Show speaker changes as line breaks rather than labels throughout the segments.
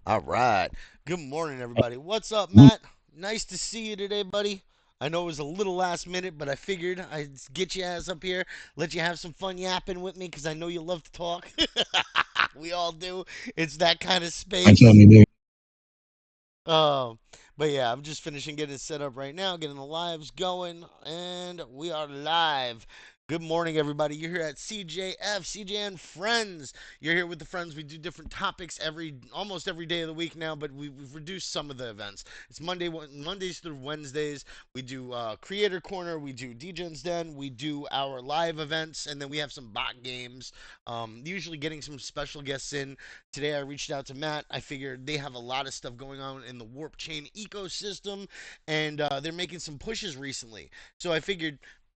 All right. Good morning, everybody. What's up, Matt? Nice to see you today, buddy. I know it was a little last minute, but I figured I'd get your ass up here, let you have some fun yapping with me because I know you love to talk. We all do. It's that kind of
I
space.
certainly do.
Um, but yeah, I'm just finishing getting it set up right now, getting the lives going, and we are live. Good morning, everybody. You're here at CJF, CJN Friends. You're here with the friends. We do different topics almost every day of the week now, but we've reduced some of the events. It's Mondays through Wednesdays. We do Creator Corner, we do DJ's Den, we do our live events, and then we have some bot games. Usually getting some special guests in. Today I reached out to Matt. I figured they have a lot of stuff going on in the Warp Chain ecosystem, and they're making some pushes recently. So I figured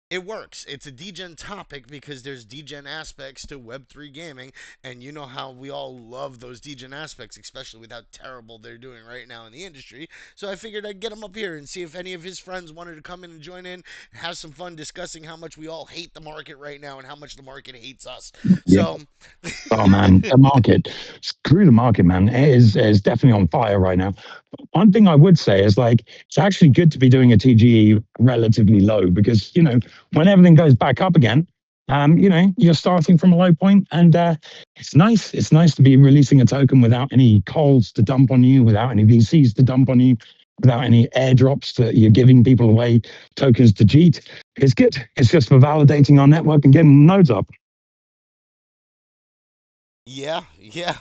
it works. It's a degen topic because there's degen aspects to Web3 gaming, and you know how we all love those degen aspects, especially with how terrible they're doing right now in the industry. So I figured I'd get him up here and see if any of his friends wanted to come in and join in and have some fun discussing how much we all hate the market right now and how much the market hates us.
Yeah.
So
Oh man, the market. Screw the market, man. It is definitely on fire right now. One thing I would say is like it's actually good to be doing a TGE relatively low because when everything goes back up again, you're starting from a low point, and it's nice. It's nice to be releasing a token without any calls to dump on you, without any VCs to dump on you, without any airdrops that you're giving people away tokens to cheat. It's good. It's just for validating our network and getting nodes up.
yeah, yeah.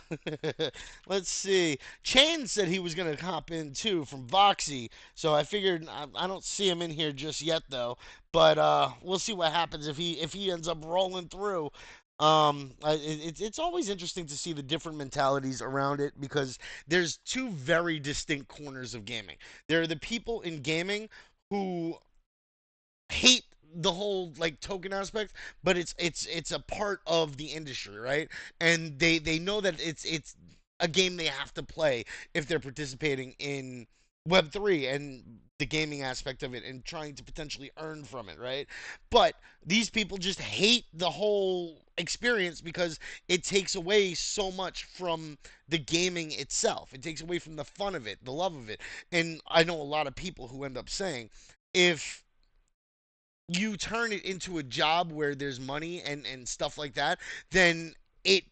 Let's see. Chain said he was gonna hop in too from Voxy, so I figured I don't see him in here just yet though. But we'll see what happens if he ends up rolling through. It's always interesting to see the different mentalities around it because there's two very distinct corners of gaming. There are the people in gaming who hate the whole like token aspect, but it's a part of the industry, right? And they know that it's a game they have to play if they're participating in Web3 and the gaming aspect of it and trying to potentially earn from it, right? But these people just hate the whole experience because it takes away so much from the gaming itself. It takes away from the fun of it, the love of it. And I know a lot of people who end up saying if you turn it into a job where there's money and stuff like that, then it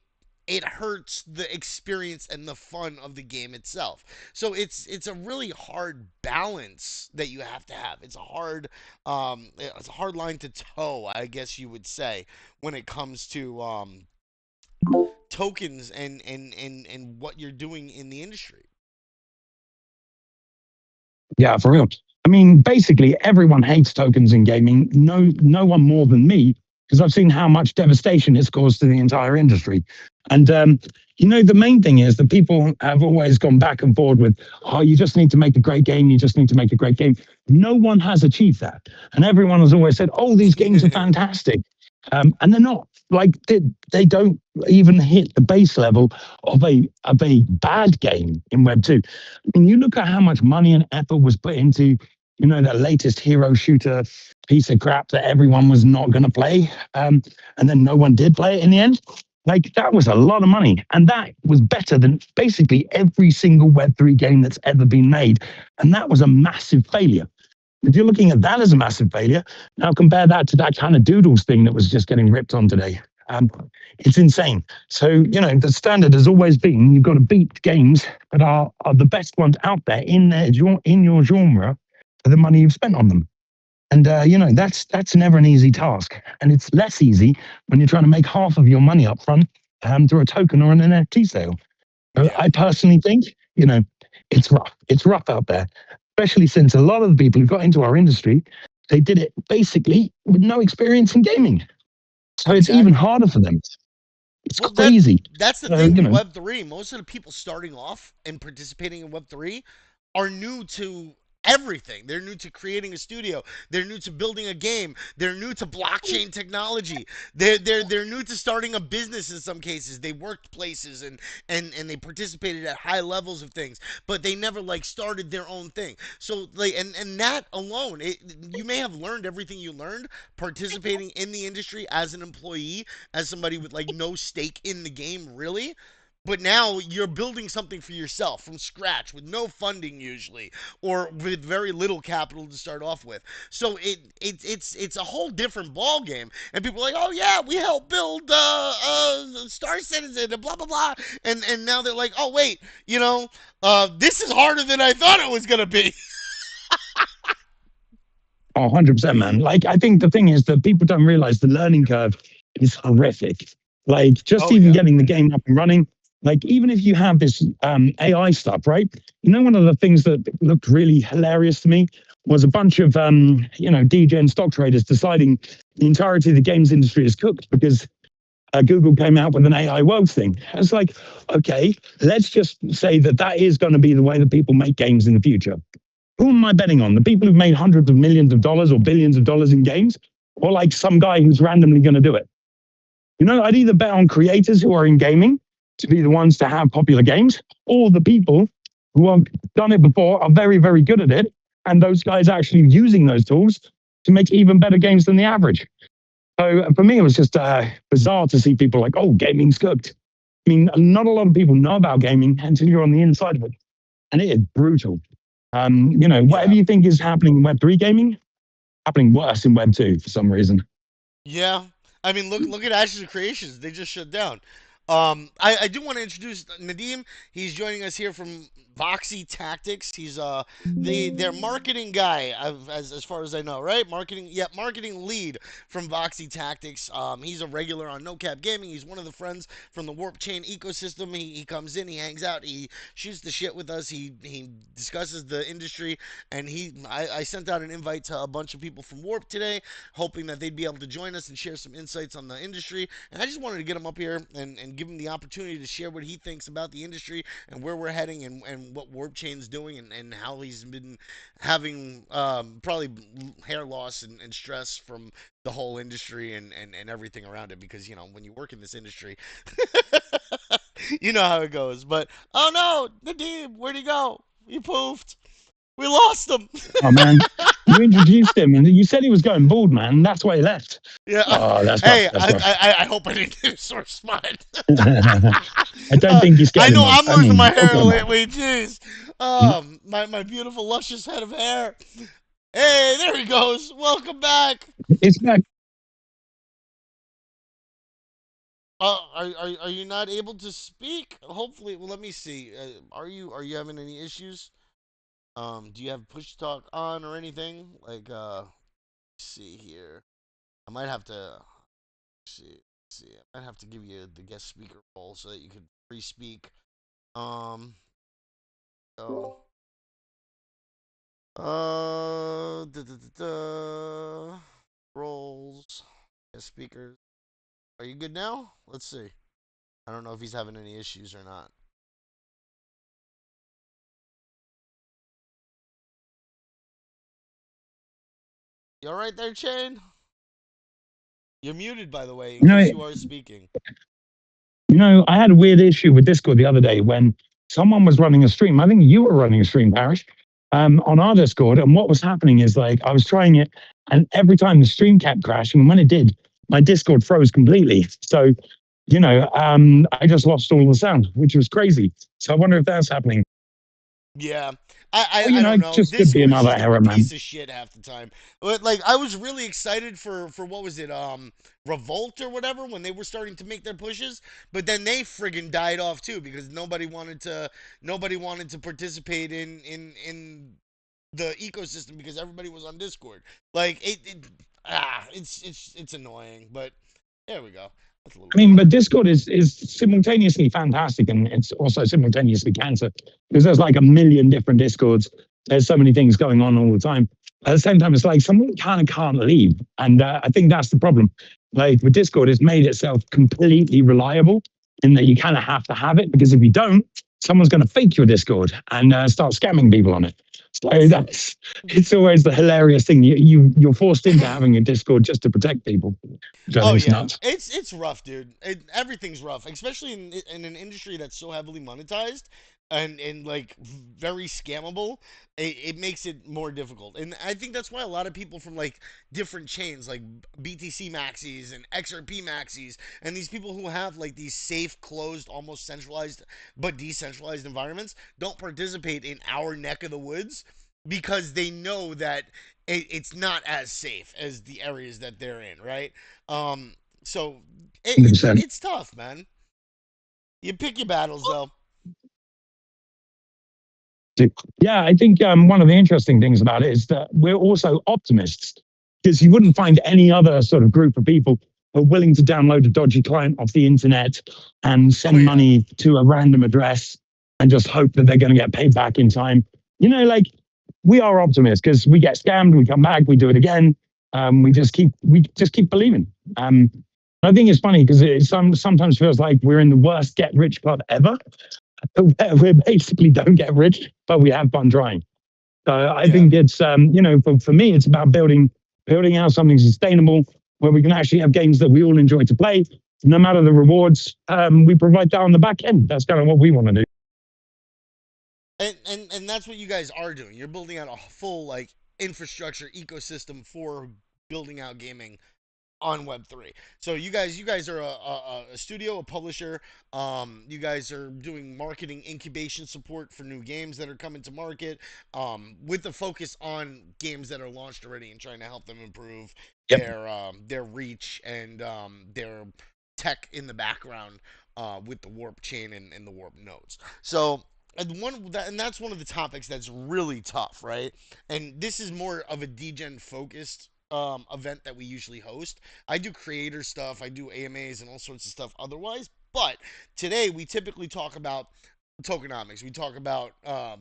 it hurts the experience and the fun of the game itself. So it's a really hard balance that you have to have. It's a hard line to toe, I guess you would say, when it comes to tokens and what you're doing in the industry.
Yeah, for real. I mean, basically, everyone hates tokens in gaming. No one more than me, because I've seen how much devastation it's caused to the entire industry. And the main thing is that people have always gone back and forth with, "Oh, you just need to make a great game. You just need to make a great game." No one has achieved that, and everyone has always said, "Oh, these games are fantastic," and they're not. Like they don't even hit the base level of a bad game in Web 2. And you look at how much money and effort was put into, that latest hero shooter piece of crap that everyone was not going to play, and then no one did play it in the end. Like that was a lot of money, and that was better than basically every single Web3 game that's ever been made, and that was a massive failure. If you're looking at that as a massive failure, now compare that to that kind of Doodles thing that was just getting ripped on today. Um, it's insane. So, the standard has always been you've got to beat games that are the best ones out there in your genre for the money you've spent on them. And that's never an easy task, and it's less easy when you're trying to make half of your money up front through a token or an NFT sale.
Yeah.
I personally think, it's rough. It's rough out there, especially since a lot of the people who got into our industry, they did it basically with no experience in gaming. So it's even
Exactly.
harder for them. It's
Well, that
crazy.
that's the
So,
thing with Web three. Most of the people starting off and participating in Web three are new to everything. They're new to creating a studio. They're new to building a game. They're new to blockchain technology. They're new to starting a business in some cases. They worked places and they participated at high levels of things, but they never like started their own thing. So like and that alone, you may have learned everything you learned participating in the industry as an employee, as somebody with like no stake in the game really, but now you're building something for yourself from scratch with no funding usually, or with very little capital to start off with. So it's a whole different ball game. And people are like, oh yeah, we helped build Star Citizen and blah blah blah. And now they're like, oh wait, this is harder than I thought it was gonna be.
Oh, 100%, man. Like, I think the thing is that people don't realize the learning curve is horrific. Like, just
Oh
even
yeah,
getting the game up and running, like, even if you have this AI stuff, right? One of the things that looked really hilarious to me was a bunch of, DGen stock traders deciding the entirety of the games industry is cooked because Google came out with an AI world thing. It's like, okay, let's just say that that is going to be the way that people make games in the future. Who am I betting on? The people who've made hundreds of millions of dollars or billions of dollars in games, or like some guy who's randomly going to do it? I'd either bet on creators who are in gaming to be the ones to have popular games, or the people who have done it before, are very, very good at it, and those guys actually using those tools to make even better games than the average. So for me, it was just bizarre to see people like, oh, gaming's cooked. I mean, not a lot of people know about gaming until you're on the inside of it, and it is brutal. Whatever
yeah.
you think is happening in Web3 gaming, happening worse in Web2 for some reason.
Yeah, I mean, look at Ashes of Creations. They just shut down. I do want to introduce Nadim. He's joining us here from Voxy Tactics. He's their marketing guy, as far as I know, right? Marketing, yeah, marketing lead from Voxy Tactics. He's a regular on No Cap Gaming. He's one of the friends from the Warp Chain ecosystem. He comes in, he hangs out, he shoots the shit with us. He discusses the industry, and I sent out an invite to a bunch of people from Warp today, hoping that they'd be able to join us and share some insights on the industry. And I just wanted to get him up here and give him the opportunity to share what he thinks about the industry and where we're heading, and what Warp Chain's doing, and how he's been having probably hair loss and stress from the whole industry, and everything around it, because when you work in this industry, you know how it goes. But oh no, Nadim, where'd he go? He poofed. We lost him.
Oh man, you introduced him and you said he was going bald, man. That's why he left.
Yeah.
Oh, that's rough.
Hey,
That's rough.
I hope I didn't get a sore spot.
I don't think you scared
I
him
know
off.
I'm
I
losing my
mean, don't
hair
go mad.
lately. Jeez.
Mm.
My beautiful, luscious head of hair. Hey, there he goes. Welcome back.
It's back.
Are you not able to speak? Hopefully, well, let me see. Are you having any issues? Do you have push talk on or anything? Like, let's see here. I might have to see. I might have to give you the guest speaker role so that you can free speak. Um, so, roles, guest speakers. Are you good now? Let's see. I don't know if he's having any issues or not. You all right there, Chain? You're muted, by the way, in
You
case
know,
you are speaking.
I had a weird issue with Discord the other day when someone was running a stream. I think you were running a stream, Parish, on our Discord. And what was happening is like I was trying it, and every time the stream kept crashing. And when it did, my Discord froze completely. So, I just lost all the sound, which was crazy. So I wonder if that's happening.
Yeah,
Well,
I don't
it
know.
just could be
Discord is
another
just a
error, man.
piece of shit half the time. But like, I was really excited for what was it, Revolt or whatever, when they were starting to make their pushes. But then they friggin' died off too, because nobody wanted to participate in the ecosystem, because everybody was on Discord. Like it's annoying. But there we go. That's a little
I mean,
better.
but Discord is simultaneously fantastic and it's also simultaneously cancer because there's like a million different Discords. There's so many things going on all the time. At the same time, it's like someone kind of can't leave, and I think that's the problem. Like with Discord, it's made itself completely reliable in that you kind of have to have it because if you don't, someone's going to fake your Discord and start scamming people on it. So that's it's always the hilarious thing. You're forced into having a Discord just to protect people, which I
Oh
think is
yeah,
nuts.
it's rough, dude. Everything's rough, especially in an industry that's so heavily monetized. and like very scammable, it makes it more difficult. And I think that's why a lot of people from like different chains like BTC Maxis and XRP Maxis and these people who have like these safe, closed, almost centralized but decentralized environments don't participate in our neck of the woods because they know that it's not as safe as the areas that they're in, right? Um, so
percent.
it's tough, man. You pick your battles though.
Yeah, I think one of the interesting things about it is that we're also optimists because you wouldn't find any other sort of group of people who are willing to download a dodgy client off the internet and
Oh
send
yeah.
money to a random address and just hope that they're going to get paid back in time. Like we are optimists because we get scammed, we come back, we do it again. We just keep believing. I think it's funny because it sometimes feels like we're in the worst get rich club ever we basically don't get rich, but we have fun trying. So I
Yeah.
think it's for me it's about building out something sustainable where we can actually have games that we all enjoy to play. No matter the rewards, we provide that on the back end. That's kind of what we want to do.
And that's what you guys are doing. You're building out a full like infrastructure ecosystem for building out gaming on Web3. So you guys are a studio, a publisher. You guys are doing marketing incubation support for new games that are coming to market, with the focus on games that are launched already and trying to help them improve
Yep.
their reach and their tech in the background with the warp chain and the warp nodes. So and that's one of the topics that's really tough, right? And this is more of a degen focused event that we usually host. I do creator stuff, I do AMAs and all sorts of stuff otherwise. But today we typically talk about tokenomics, we talk about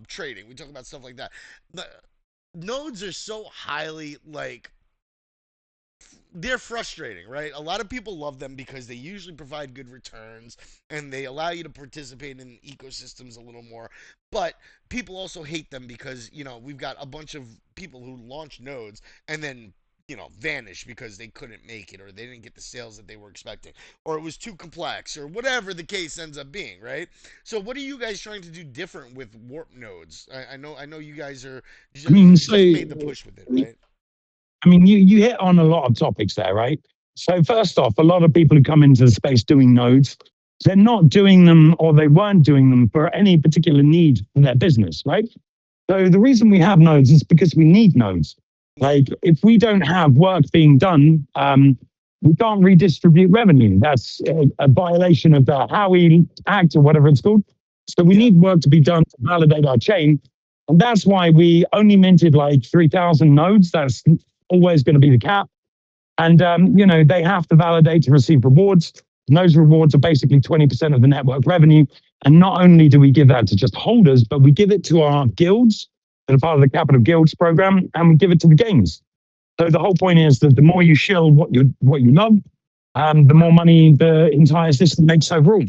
trading, we talk about stuff like that. The nodes are so highly like they're frustrating, right? A lot of people love them because they usually provide good returns and they allow you to participate in ecosystems a little more. But people also hate them because, we've got a bunch of people who launch nodes and then, vanish because they couldn't make it or they didn't get the sales that they were expecting or it was too complex or whatever the case ends up being, right? So what are you guys trying to do different with warp nodes? I know you guys are
I mean, so
just made the push with it, right?
you hit on a lot of topics there, right? So first off, a lot of people who come into the space doing nodes, they're not doing them or they weren't doing them for any particular need in their business, right? So the reason we have nodes is because we need nodes.
Yeah.
Like if we don't have work being done, we can't redistribute revenue. That's a violation of the how we act or whatever it's called. So we
Yeah.
need work to be done to validate our chain. And that's why we only minted like 3,000 nodes. That's always going to be the cap. And, they have to validate to receive rewards. And those rewards are basically 20% of the network revenue. And not only do we give that to just holders, but we give it to our guilds that are part of the Capital Guilds program, and we give it to the games. So the whole point is that the more you shill what you love, the more money the entire system makes overall.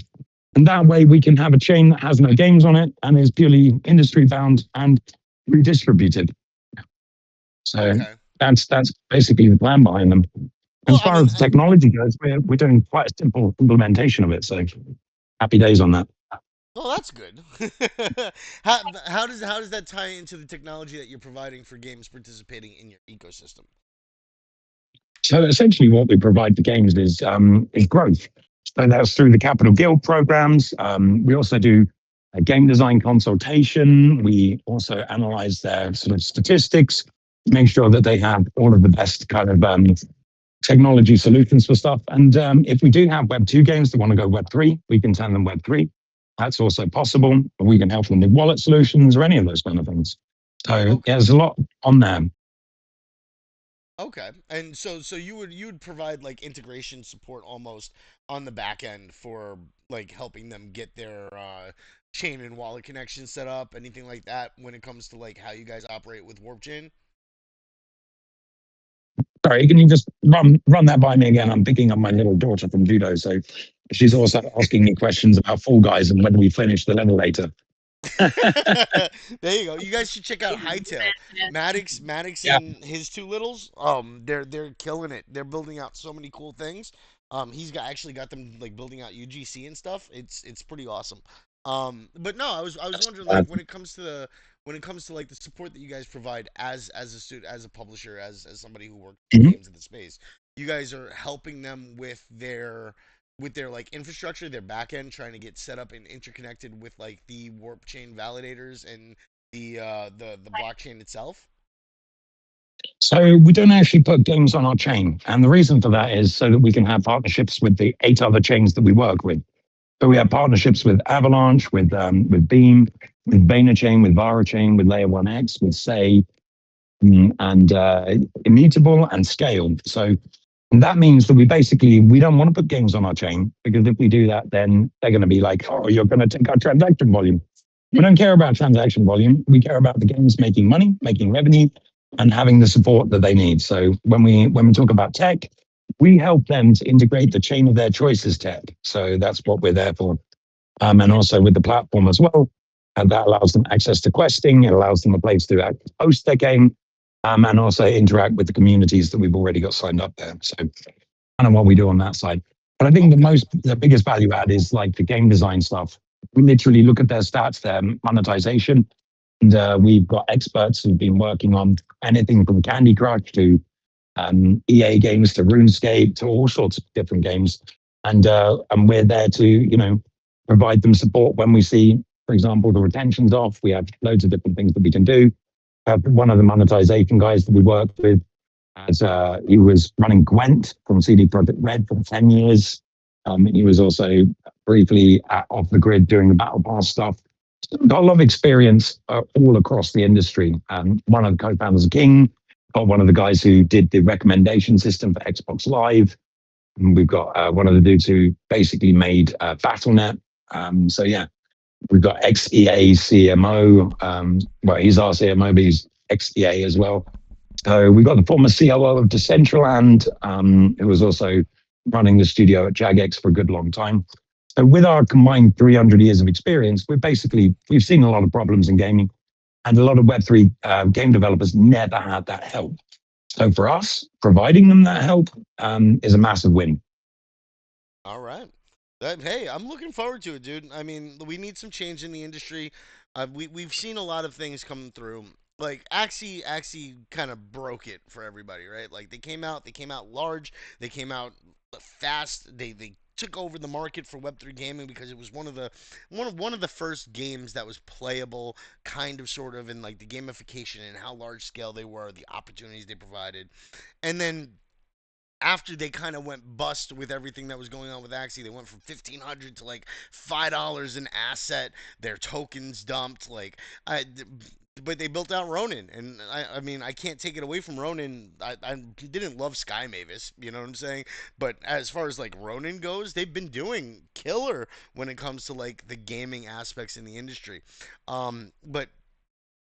And that way we can have a chain that has no games on it and is purely industry bound and redistributed. So
Okay.
that's basically the plan behind them.
Well,
As
I
far
mean,
as the technology goes, we're doing quite a simple implementation of it. So happy days on that.
well, that's good. How does that tie into the technology that you're providing for games participating in your ecosystem?
So essentially, what we provide for games is growth. So that's through the Capital Guild programs. We also do a game design consultation. We also analyze their sort of statistics, make sure that they have all of the best kind of technology solutions for stuff. And if we do have Web 2 games that want to go Web 3, we can turn them Web 3. That's also possible. We can help them with wallet solutions or any of those kind of things. So yeah,
Okay.
there's a lot on there.
Okay. And so you would provide like integration support almost on the back end for like helping them get their chain and wallet connection set up, anything like that when it comes to like how you guys operate with Warp Chain?
Sorry, can you just run that by me again? I'm picking up my little daughter from judo, so she's also asking me questions about Fall Guys and whether we finish the level later.
There you go. You guys should check out Hightail. Maddox
Yeah.
and his two littles. They're killing it. They're building out so many cool things. He's got actually got them like building out UGC and stuff. It's pretty awesome. But no, I was wondering
Uh,
like when it comes to like the support that you guys provide as a student, as a publisher, as somebody who worked in
mhm.
games in the space, you guys are helping them with their like infrastructure, their back end, trying to get set up and interconnected with like the warp chain validators and the blockchain itself.
So we don't actually put games on our chain. And the reason for that is so that we can have partnerships with the 8 other chains that we work with. So we have partnerships with Avalanche, with Beam, with VaynerChain, with VaraChain, with Layer 1x, with Say, and Immutable and Scale. So that means that we don't want to put games on our chain because if we do that, then they're going to be like, oh, you're going to take our transaction volume. We don't care about transaction volume. We care about the games making money, making revenue, and having the support that they need. So when we talk about tech, we help them to integrate the chain of their choices tech. So that's what we're there for. And also with the platform as well. And that allows them access to questing. It allows them a place to host their game, and also interact with the communities that we've already got signed up there. So kind of what we do on that side. But I think
Okay.
the biggest value add is like the game design stuff. We literally look at their stats, their monetization, and we've got experts who've been working on anything from Candy Crush to EA games to RuneScape to all sorts of different games, and we're there to provide them support when we see, for example, the retention's off. We have loads of different things that we can do. One of the monetization guys that we worked with, as he was running Gwent from CD Projekt Red for 10 years. He was also briefly off the grid doing the Battle Pass stuff. Got a lot of experience all across the industry. One of the co-founders of King, got one of the guys who did the recommendation system for Xbox Live. And we've got one of the dudes who basically made BattleNet. So yeah, we've got ex-EA CMO. Well, he's our CMO, but he's ex-EA as well. So we've got the former COO of Decentraland, who was also running the studio at Jagex for a good long time. So with our combined 300 years of experience, we've seen a lot of problems in gaming, and a lot of Web3 game developers never had that help. So for us, providing them that help is a massive win.
All right. Hey, I'm looking forward to it, dude. I mean, we need some change in the industry. We've seen a lot of things come through. Like Axie kind of broke it for everybody, right? Like they came out large, they came out fast. They took over the market for Web3 gaming because it was one of the first games that was playable, kind of, sort of, in like the gamification and how large scale they were, the opportunities they provided, and then after they kind of went bust with everything that was going on with Axie, they went from 1,500 to like $5 an asset. Their tokens dumped. But they built out Ronin, and I mean, I can't take it away from Ronin. I didn't love Sky Mavis, you know what I'm saying? But as far as like Ronin goes, they've been doing killer when it comes to like the gaming aspects in the industry. But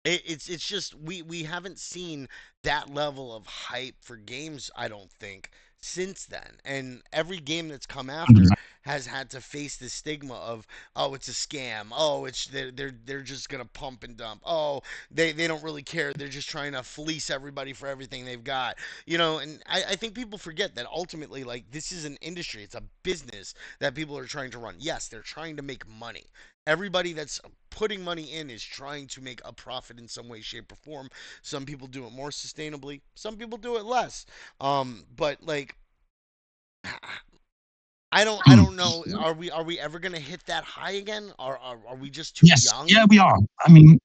it's just we haven't seen that level of hype for games, I don't think, since then. And every game that's come after has had to face the stigma of, oh, it's a scam, oh, it's they're just gonna pump and dump, oh, they don't really care, they're just trying to fleece everybody for everything they've got, and I think people forget that ultimately, like, this is an industry, it's a business that people are trying to run. Yes, they're trying to make money. Everybody that's putting money in is trying to make a profit in some way, shape, or form. Some people do it more sustainably. Some people do it less. But like, I don't know. Are we ever gonna hit that high again? Are we just too
Yes,
young?
yeah, we are. I mean,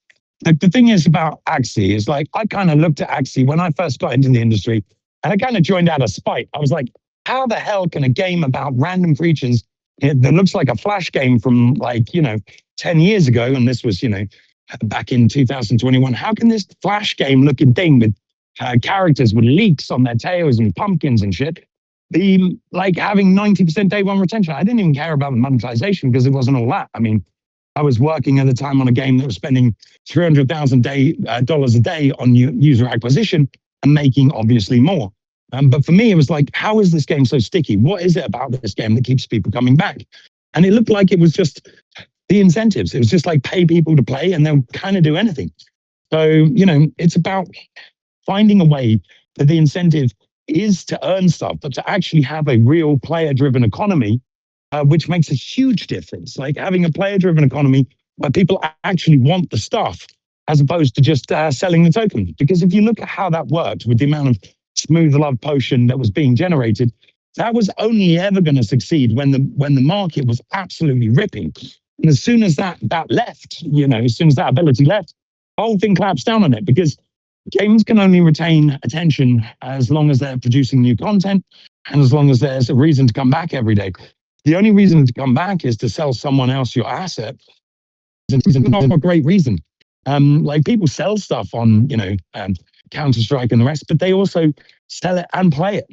like the thing is about Axie is like I kind of looked at Axie when I first got into the industry, and I kind of joined out of spite. I was like, how the hell can a game about random creatures that looks like a flash game from 10 years ago, and this was back in 2021, how can this flash game looking thing with characters with leaks on their tails and pumpkins and shit be like having 90% day one retention? I didn't even care about the monetization because it wasn't all that. I mean, I was working at the time on a game that was spending $300,000 a day on user acquisition and making obviously more. But for me, it was like, how is this game so sticky? What is it about this game that keeps people coming back? And it looked like it was just the incentives. It was just like pay people to play and they'll kind of do anything. So, it's about finding a way that the incentive is to earn stuff, but to actually have a real player driven economy which makes a huge difference. Like having a player-driven economy where people actually want the stuff as opposed to just selling the token. Because if you look at how that worked with the amount of smooth love potion that was being generated, that was only ever going to succeed when the market was absolutely ripping. And as soon as that left, as soon as that ability left, the whole thing collapsed down on it because games can only retain attention as long as they're producing new content and as long as there's a reason to come back every day. The only reason to come back is to sell someone else your asset. It's not a great reason. Like people sell stuff on, Counter Strike and the rest, but they also sell it and play it.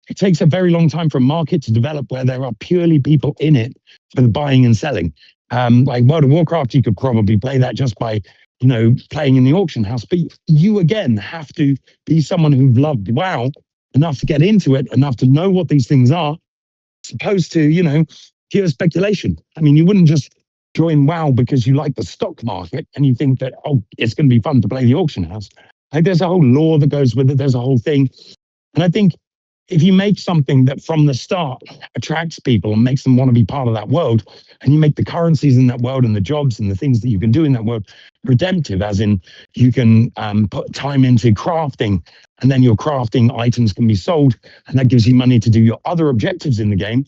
It takes a very long time for a market to develop where there are purely people in it for the buying and selling. Like World of Warcraft, you could probably play that just by, playing in the auction house. But you again have to be someone who loved WoW enough to get into it, enough to know what these things are, opposed to, pure speculation. I mean, you wouldn't just join WoW because you like the stock market and you think that, oh, it's going to be fun to play the auction house. Like there's a whole law that goes with it. There's a whole thing. And I think if you make something that from the start attracts people and makes them want to be part of that world, and you make the currencies in that world and the jobs and the things that you can do in that world redemptive, as in you can put time into crafting, and then your crafting items can be sold, and that gives you money to do your other objectives in the game,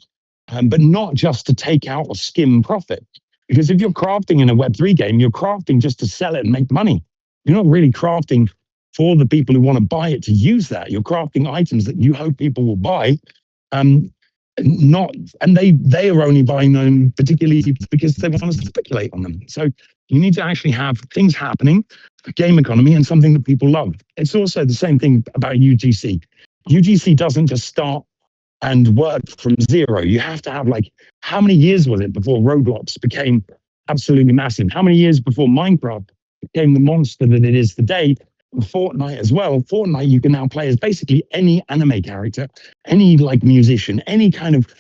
but not just to take out or skim profit. Because if you're crafting in a Web3 game, you're crafting just to sell it and make money. You're not really crafting for the people who want to buy it to use that. You're crafting items that you hope people will buy. Um, not and they are only buying them particularly because they want us to speculate on them. So you need to actually have things happening, a game economy, and something that people love. It's also the same thing about UGC. UGC doesn't just start and work from zero. You have to have like, how many years was it before Roblox became absolutely massive? How many years before Minecraft became the monster that it is today? Fortnite as well. Fortnite you can now play as basically any anime character, any like musician, any kind of.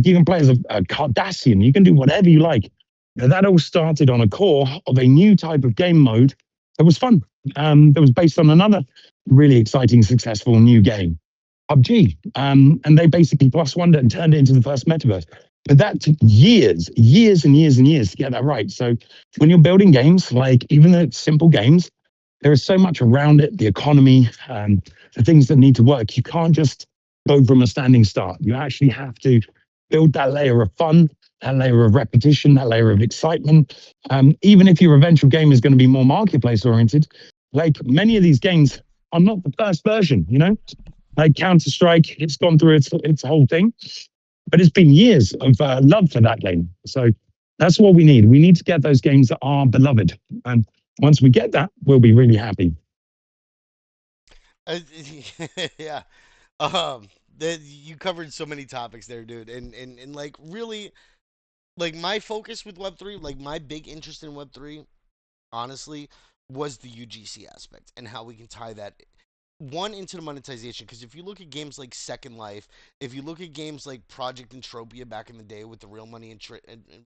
You can play as a Cardassian. You can do whatever you like. Now, that all started on a core of a new type of game mode that was fun. That was based on another really exciting, successful new game, PUBG. And they basically plus one and turned it into the first metaverse. But that took years, years and years and years to get that right. So when you're building games, like even the simple games, there is so much around it, the economy, the things that need to work. You can't just go from a standing start. You actually have to build that layer of fun, that layer of repetition, that layer of excitement. Even if your eventual game is going to be more marketplace oriented, like many of these games are not the first version, like Counter Strike, it's gone through its whole thing, but it's been years of love for that game. So that's what we need. We need to get those games that are beloved. And once we get that, we'll be really happy.
Uh, yeah. Um, you covered so many topics there, dude, and like really, like my focus with Web3, like my big interest in Web3, honestly, was the UGC aspect and how we can tie that one into the monetization. Because if you look at games like Second Life, if you look at games like Project Entropia back in the day with the real money and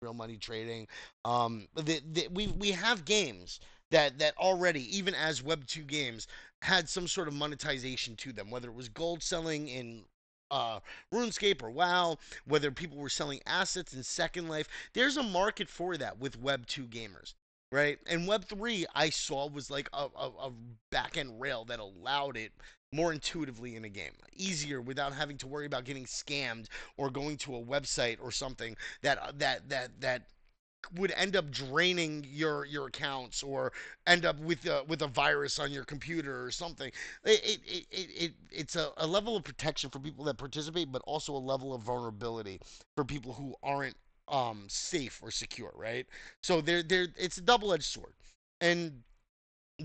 real money trading, we have games that already, even as Web 2 games, had some sort of monetization to them, whether it was gold selling in RuneScape or WoW, whether people were selling assets in Second Life. There's a market for that with Web 2 gamers, right? And Web 3 I saw was like a back end rail that allowed it more intuitively in a game, easier without having to worry about getting scammed or going to a website or something that would end up draining your accounts or end up with a virus on your computer or something. It's a level of protection for people that participate, but also a level of vulnerability for people who aren't safe or secure, right? So they're it's a double edged sword. And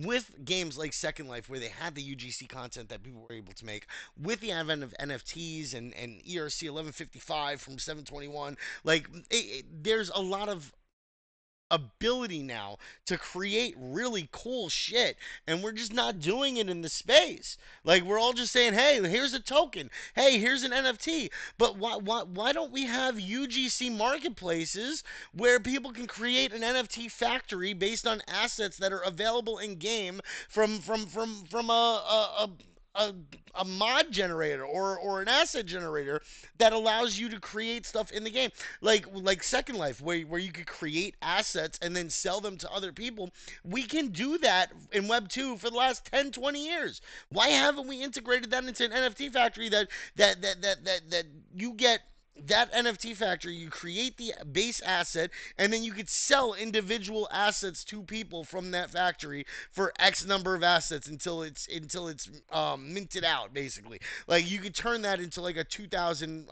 with games like Second Life, where they had the UGC content that people were able to make, with the advent of NFTs and ERC 1155 from 721, like there's a lot of ability now to create really cool shit, and we're just not doing it in the space. Like we're all just saying, hey, here's a token, hey, here's an NFT. But why don't we have UGC marketplaces where people can create an NFT factory based on assets that are available in game from a a mod generator or an asset generator that allows you to create stuff in the game, like Second Life, where you could create assets and then sell them to other people. We can do that in Web 2 for the last 10, 20 years. Why haven't we integrated that into an NFT factory that you get that NFT factory, you create the base asset, and then you could sell individual assets to people from that factory for X number of assets until it's minted out, basically. Like you could turn that into like a 2,000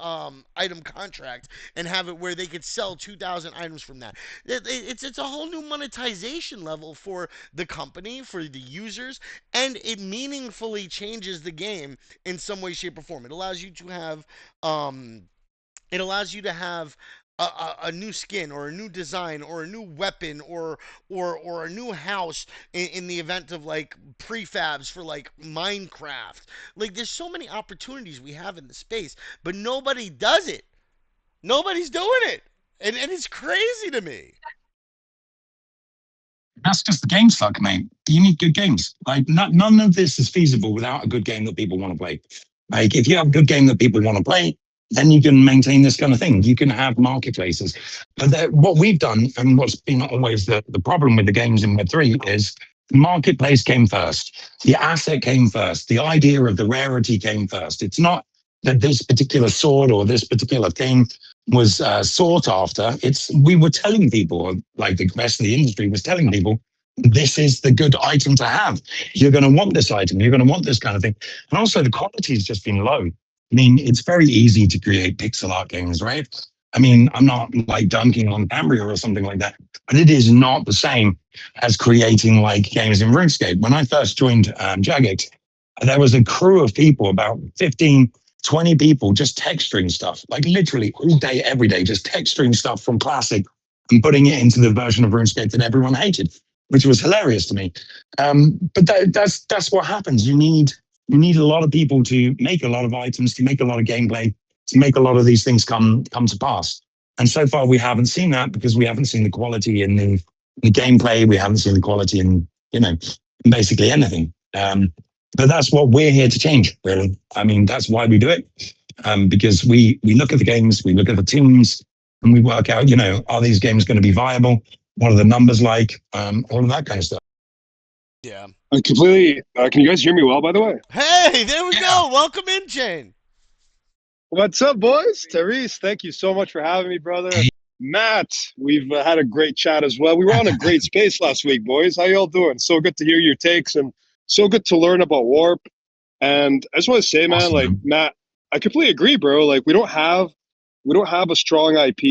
item contract and have it where they could sell 2,000 items from that. It's a whole new monetization level for the company, for the users, and it meaningfully changes the game in some way, shape, or form. Um, it allows you to have a new skin or a new design or a new weapon or a new house in the event of like prefabs for like Minecraft. Like there's so many opportunities we have in the space, but nobody does it. Nobody's doing it. And it's crazy to me.
That's just the game suck, mate. You need good games. Like none of this is feasible without a good game that people want to play. Like if you have a good game that people want to play, then you can maintain this kind of thing. You can have marketplaces. But what we've done, and what's been always the problem with the games in Web3 is the marketplace came first. The asset came first. The idea of the rarity came first. It's not that this particular sword or this particular thing was sought after. It's we were telling people, like the rest of the industry was telling people, this is the good item to have. You're going to want this item. You're going to want this kind of thing. And also, the quality has just been low. I mean, it's very easy to create pixel art games, right? I mean, I'm not like dunking on Cambria or something like that, but it is not the same as creating like games in RuneScape. When I first joined Jagex, there was a crew of people, about 15, 20 people, just texturing stuff, like literally all day, every day, just texturing stuff from Classic and putting it into the version of RuneScape that everyone hated, which was hilarious to me. But that's what happens. You need a lot of people to make a lot of items, to make a lot of gameplay, to make a lot of these things come to pass. And so far, we haven't seen that because we haven't seen the quality in the gameplay. We haven't seen the quality in basically anything. But that's what we're here to change, really. I mean, that's why we do it. Because we look at the games, we look at the teams, and we work out, are these games going to be viable? What are the numbers like? All of that kind of stuff.
Yeah.
I completely. Can you guys hear me well, by the way?
Hey, there we
Yeah.
go. Welcome in, Jane.
What's up, boys? Therese, thank you so much for having me, brother. Matt, we've had a great chat as well. We were on a great space last week, boys. How y'all doing? So good to hear your takes and so good to learn about Warp. And I just want to say, man, like
Awesome.
Matt, I completely agree, bro. Like we don't have a strong IP.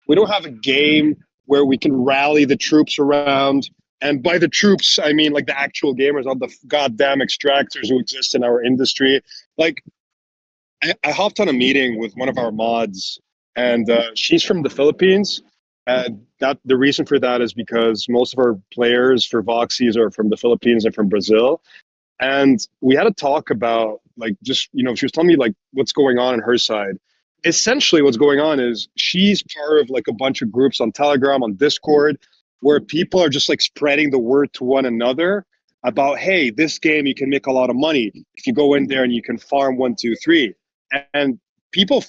We don't have a game where we can rally the troops around. And by the troops, I mean like the actual gamers, not the goddamn extractors who exist in our industry. Like I hopped on a meeting with one of our mods, and she's from the Philippines. And that the reason for that is because most of our players for Voxies are from the Philippines and from Brazil. And we had a talk about like just she was telling me like what's going on her side. Essentially, what's going on is she's part of like a bunch of groups on Telegram, on Discord, where people are just like spreading the word to one another about, hey, this game you can make a lot of money if you go in there and you can farm 1, 2, 3. And people,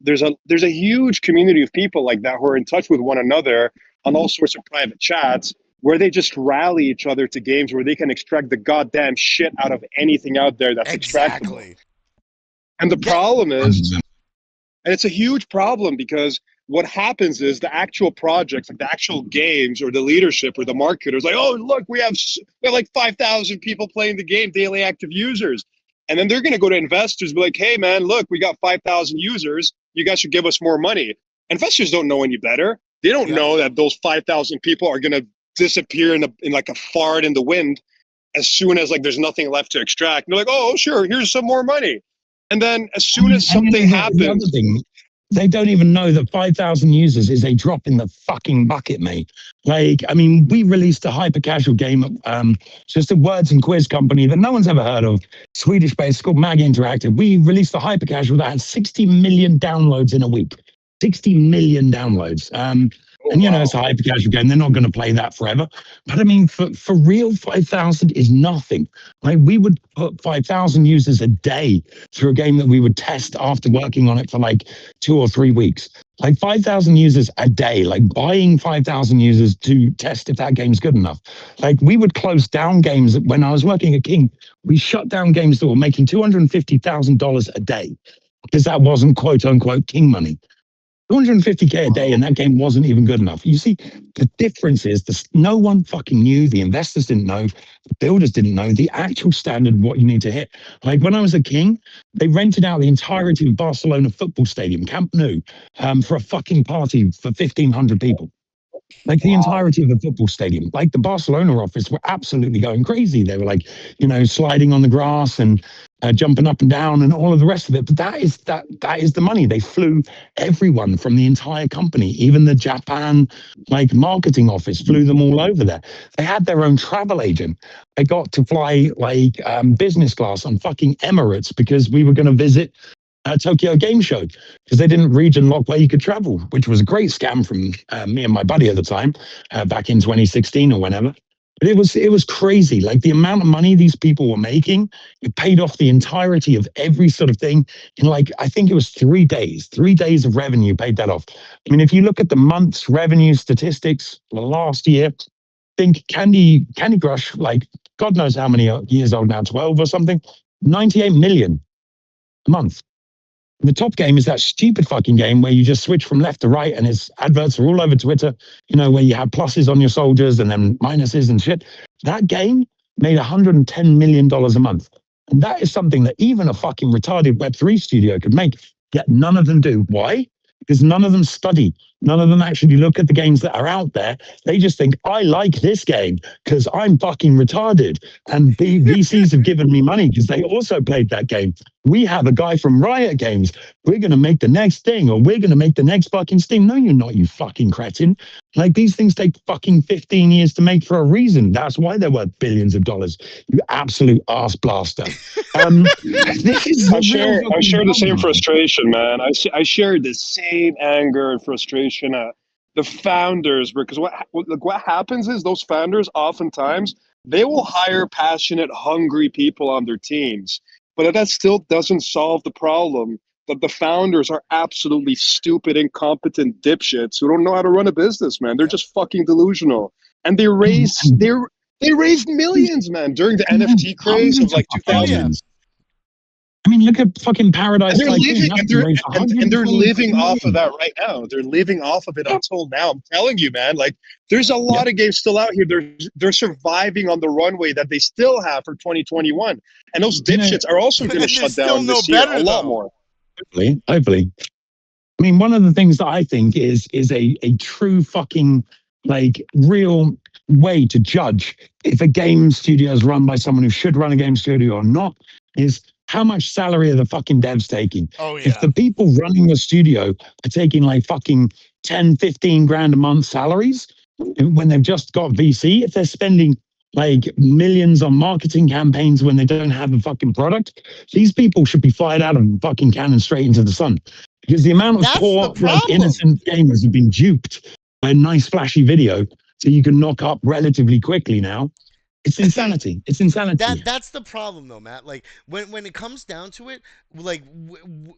there's a huge community of people like that who are in touch with one another on all sorts of private chats where they just rally each other to games where they can extract the goddamn shit out of anything out there that's extractable.
Exactly.
And the
Yeah.
problem is, and it's a huge problem because what happens is the actual projects, like the actual games or the leadership or the marketers, like, oh, look, we have like 5,000 people playing the game, daily active users. And then they're going to go to investors and be like, hey, man, look, we got 5,000 users. You guys should give us more money. Investors don't know any better. They don't
Yep.
know that those 5,000 people are going to disappear in like a fart in the wind as soon as like there's nothing left to extract. And they're like, oh, sure, here's some more money. And then as soon as something
The other
happens,
thing, they don't even know that 5,000 users is a drop in the fucking bucket, mate. Like, I mean, we released a hyper casual game, it's just a words and quiz company that no one's ever heard of, Swedish based, it's called Mag Interactive. We released a hyper casual that had 60 million downloads in a week. 60 million downloads.
Oh
And it's a
wow.
hyper casual game. They're not going to play that forever. But I mean, for real, 5,000 is nothing. Like we would put 5,000 users a day through a game that we would test after working on it for like 2 or 3 weeks. Like 5,000 users a day, like buying 5,000 users to test if that game's good enough. Like we would close down games. When I was working at King, we shut down games that were making $250,000 a day because that wasn't quote unquote King money. 250K a day,
Wow.
and that game wasn't even good enough. You see, the difference is this: no one fucking knew. The investors didn't know. The builders didn't know the actual standard of what you need to hit. Like when I was at King, they rented out the entirety of Barcelona football stadium, Camp Nou, for a fucking party for 1,500 people. Like the
Wow.
entirety of the football stadium. Like the Barcelona office were absolutely going crazy. They were like, sliding on the grass and jumping up and down and all of the rest of it. But that is the money. They flew everyone from the entire company, even the Japan like marketing office flew them all over there. They had their own travel agent. They got to fly like business class on fucking Emirates because we were going to visit Tokyo Game Show because they didn't region lock where you could travel, which was a great scam from me and my buddy at the time, back in 2016 or whenever. But it was crazy. Like the amount of money these people were making, it paid off the entirety of every sort of thing in like I think it was 3 days. 3 days of revenue paid that off. I mean, if you look at the month's revenue statistics for last year, think Candy Crush, like God knows how many years old now, 12 or something, 98 million a month. The top game is that stupid fucking game where you just switch from left to right and its adverts are all over Twitter, where you have pluses on your soldiers and then minuses and shit. That game made $110 million dollars a month. And that is something that even a fucking retarded Web3 studio could make, yet none of them do. Why? Because none of them study. None of them actually look at the games that are out there. They just think, I like this game because I'm fucking retarded. And the VCs have given me money because they also played that game. We have a guy from Riot Games. We're going to make the next thing, or we're going to make the next fucking Steam. No, you're not, you fucking cretin. Like these things take fucking 15 years to make for a reason. That's why they're worth billions of dollars. You absolute ass blaster. This is
I
the real
share I
fucking
share the same
problem.
frustration, man. I share the same anger and frustration at the founders because what happens is those founders oftentimes they will hire passionate, hungry people on their teams, but that still doesn't solve the problem that the founders are absolutely stupid, incompetent dipshits who don't know how to run a business, man. They're
Yep.
just fucking delusional, and
And, and
they raised millions, man, during the
yeah,
NFT craze of
hundreds of
like
fucking
Oh yeah.
2000.
millions. I mean, look at fucking
And
Paradise
they're
Tycoon.
living
That thing raised
and they're
123
living off of
million.
that right now. They're living off of it
Yep,
until now. I'm telling you, man. Like there's a
yep.
lot of games still out here. They're surviving on the runway that they still have for 2021. And those
You know,
dipshits are also going to
And they're
shut
still
down
no
this year a
better
lot
though.
more.
hopefully. I mean, one of the things that I think is a true fucking like real way to judge if a game studio is run by someone who should run a game studio or not is how much salary are the fucking devs taking.
Oh
If
yeah.
the people running the studio are taking like fucking 10, 15 grand a month salaries when they've just got VC, if they're spending like millions on marketing campaigns when they don't have a fucking product, these people should be fired out of fucking cannon straight into the sun. Because the amount of
That's the
poor, like
problem.
innocent gamers have been duped by a nice flashy video so you can knock up relatively quickly now. It's insanity. It's insanity.
That's the problem though, Matt. Like when it comes down to it, like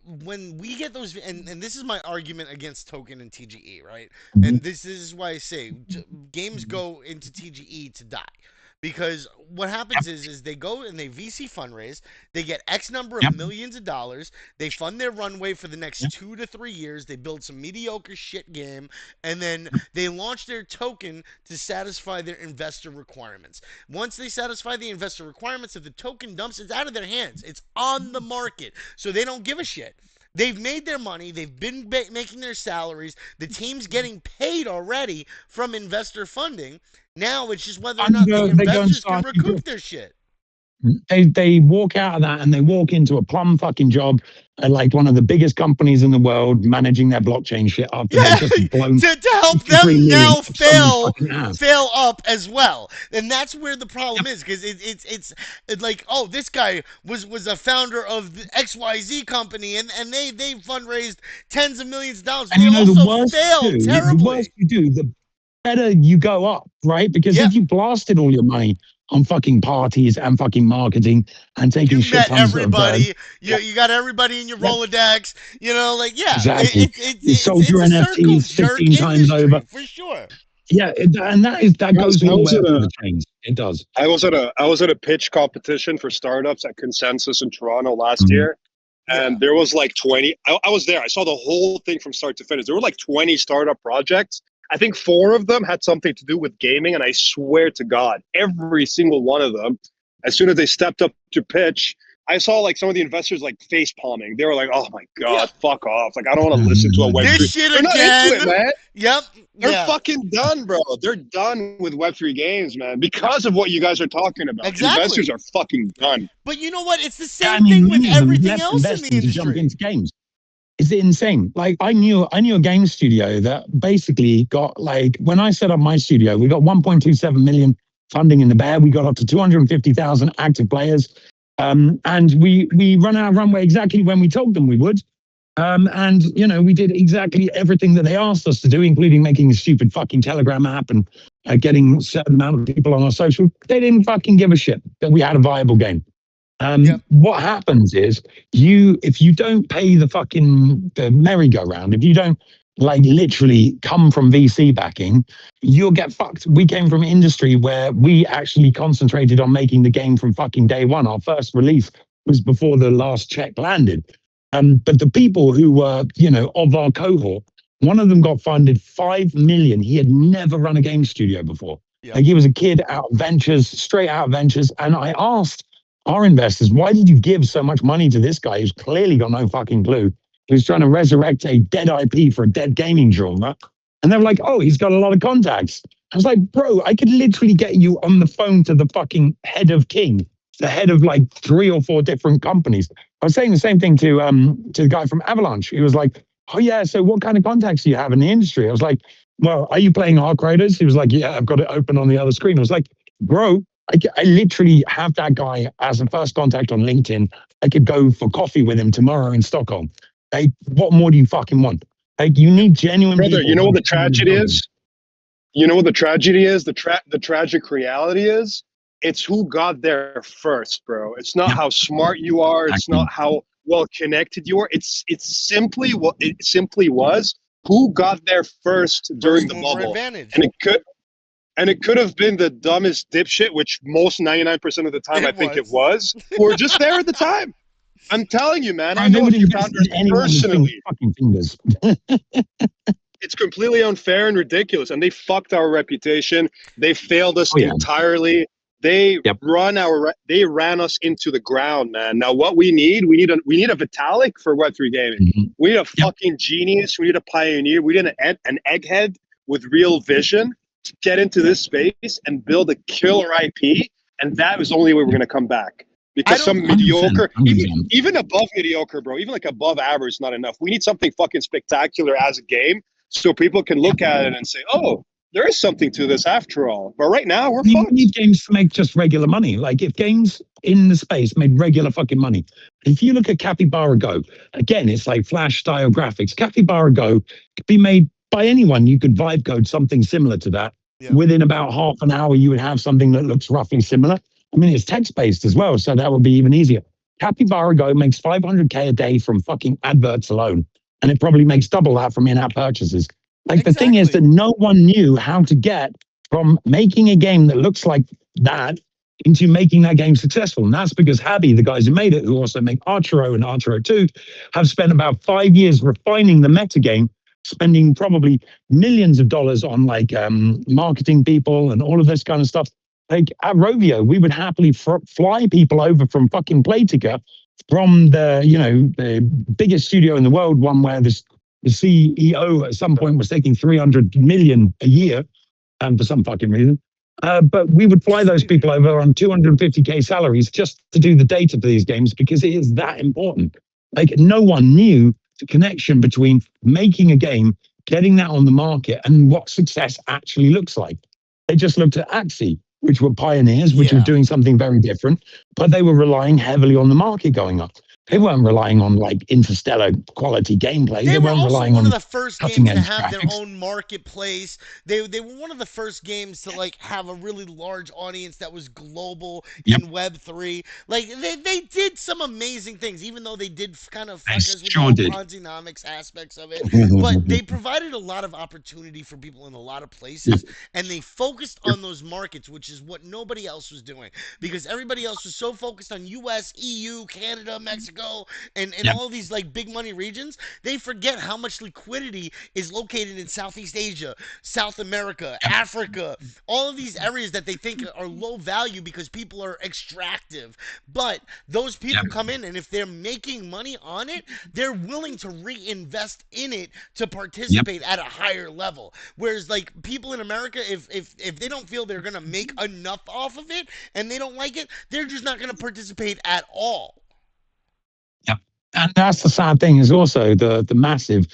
when we get those, and this is my argument against Token and TGE, right? And this is why I say games go into TGE to die. Because what happens
Yep,
is they go and they VC fundraise, they get X number of
yep,
millions of dollars, they fund their runway for the next
yep.
2 to 3 years, they build some mediocre shit game, and then they launch their token to satisfy their investor requirements. Once they satisfy the investor requirements, if the token dumps, it's out of their hands. It's on the market. So they don't give a shit. They've made their money. They've been making their salaries. The team's getting paid already from investor funding. Now it's just whether or
And
not the
they go and
investors can
start new
recoup
builds.
their shit.
They walk out of that and they walk into a plum fucking job at like one of the biggest companies in the world, managing their blockchain shit after they've
Yeah,
just blown
to help
53
them
million
now
up someone's fucking ass.
fail up as well, and that's where the problem is, because it's like, oh, this guy was a founder of the XYZ company, and they fundraised tens of millions of dollars.
And
They
you know,
also failed
the worse
terribly.
you do, the better you go up, right? Because
Yeah,
if you blasted all your money on fucking parties and fucking marketing and taking
you've
shit
met
tons of,
everybody.
yeah,
You got everybody in your
yep,
Rolodex. You know, like, yeah,
exactly. You sold your
it's a circle
NFTs
jerk
15 times over.
industry for sure.
Yeah, and that
Guys,
goes all the way up in the chains. It does.
I was at a pitch competition for startups at Consensus in Toronto last
Mhm.
year,
Yeah.
and there was like 20. I was there. I saw the whole thing from start to finish. There were like 20 startup projects. I think four of them had something to do with gaming, and I swear to God, every single one of them, as soon as they stepped up to pitch, I saw like some of the investors like face palming. They were like, "Oh my
Yeah.
God, fuck off! Like I don't want to listen to a Web
This
three.
shit
They're not into
again.
it, man.
Yep.
They're
Yeah.
fucking done, bro. They're done with Web3 games, man, because of what you guys are talking about. Investors
Exactly.
are fucking done.
But you know what? It's the
Yeah, I
same
mean,
thing with
many of them
everything
left
else in the
investing to jump
industry.
into games. It's insane. Like I knew a game studio that basically got like when I set up my studio, we got 1.27 million funding in the bear. We got up to 250,000 active players, and we run our runway exactly when we told them we would. And you know, we did exactly everything that they asked us to do, including making a stupid fucking Telegram app and getting a certain amount of people on our social. They didn't fucking give a shit that we had a viable game.
Yep.
What happens is if you don't pay the merry-go-round, if you don't like literally come from VC backing, you'll get fucked. We came from an industry where we actually concentrated on making the game from fucking day one. Our first release was before the last check landed. But the people who were, you know, of our cohort, one of them got funded 5 million. He had never run a game studio before.
Yep.
Like he was a kid out of ventures, straight out of ventures. And I asked our investors, why did you give so much money to this guy who's clearly got no fucking clue? Who's trying to resurrect a dead IP for a dead gaming genre? And they were like, oh, he's got a lot of contacts. I was like, bro, I could literally get you on the phone to the fucking head of King, the head of like 3 or 4 different companies. I was saying the same thing to the guy from Avalanche. He was like, oh yeah, so what kind of contacts do you have in the industry? I was like, well, are you playing Arc Raiders? He was like, yeah, I've got it open on the other screen. I was like, bro, I literally have that guy as a first contact on LinkedIn. I could go for coffee with him tomorrow in Stockholm. Like, what more do you fucking want? Like, you need genuine
Brother,
people.
you know what the tragedy is? You know what the tragedy is? The tragic reality is? It's who got there first, bro. It's not
Yeah,
how smart you are. It's
exactly.
not how well connected you are. It's simply what it simply was who got there first during
First
the
mover
bubble.
advantage.
And it could have been the dumbest dipshit, which most 99% of the time I
It
think it
was.
was, who were just there at the time. I'm telling you, man. I
They
know a
would
few
invest
founders
in anyone with
personally.
fucking fingers.
It's completely unfair and ridiculous, and they fucked our reputation. They failed us
Oh yeah.
entirely. They
Yep.
they ran us into the ground, man. Now what we need a Vitalik for Web3 gaming.
Mhm.
We need a
Yep.
fucking genius. We need a pioneer. We need an egghead with real vision to get into this space and build a killer IP. And that is the only way we're going to come back.
I
Because
don't.
some
100%.
mediocre,
100%.
even above mediocre, bro, even like above average is not enough. We need something fucking spectacular as a game so people can look at it and say, oh, there is something to this after all. But right now, we're
We
fucked.
need games to make just regular money. Like if games in the space made regular fucking money. If you look at Capybara Go, again, it's like Flash style graphics. Capybara Go could be made by anyone. You could vibe code something similar to that.
Yeah.
Within about half an hour, you would have something that looks roughly similar. I mean, it's text based as well, so that would be even easier. Capybara Go makes 500K a day from fucking adverts alone, and it probably makes double that from in-app purchases. Like the thing is
Exactly.
that no one knew how to get from making a game that looks like that into making that game successful. And that's because Habby, the guys who made it, who also make Archero and Archero 2, have spent about 5 years refining the metagame, spending probably millions of dollars on like marketing people and all of this kind of stuff. Like at Rovio, we would happily fly people over from fucking Playtika from the biggest studio in the world, one where the CEO at some point was taking 300 million a year, for some fucking reason. But we would fly those people over on 250K salaries just to do the data for these games because it is that important. Like no one knew the connection between making a game, getting that on the market, and what success actually looks like. They just looked at Axie, which were pioneers, which were
Yeah.
doing something very different, but they were relying heavily on the market going up. They
Yep.
weren't relying on like interstellar quality gameplay.
They
They
were
weren't
also
relying
one of
on
the first
cutting
games to
edge
have their
graphics.
own marketplace. They were one of the first games to like have a really large audience that was global
Yep,
in Web3. Like they did some amazing things, even though they did kind of
they
fuck us with the
sure
whole
did.
Ponzi-nomics aspects of it. But they provided a lot of opportunity for people in a lot of
Yep,
places, and they focused
yep,
on those markets, which is what nobody else was doing because everybody else was so focused on U.S., EU, Canada, Mexico, and
yep,
all of these like big money regions. They forget how much liquidity is located in Southeast Asia, South America,
yep,
Africa, all of these areas that they think are low value because people are extractive. But those
yep,
people come in, and if they're making money on it, they're willing to reinvest in it to
yep,
participate at a higher level. Whereas, like people in America, if they don't feel they're gonna make enough off of it and they don't like it, they're just not gonna participate at all.
yep. And that's the sad thing is also the massive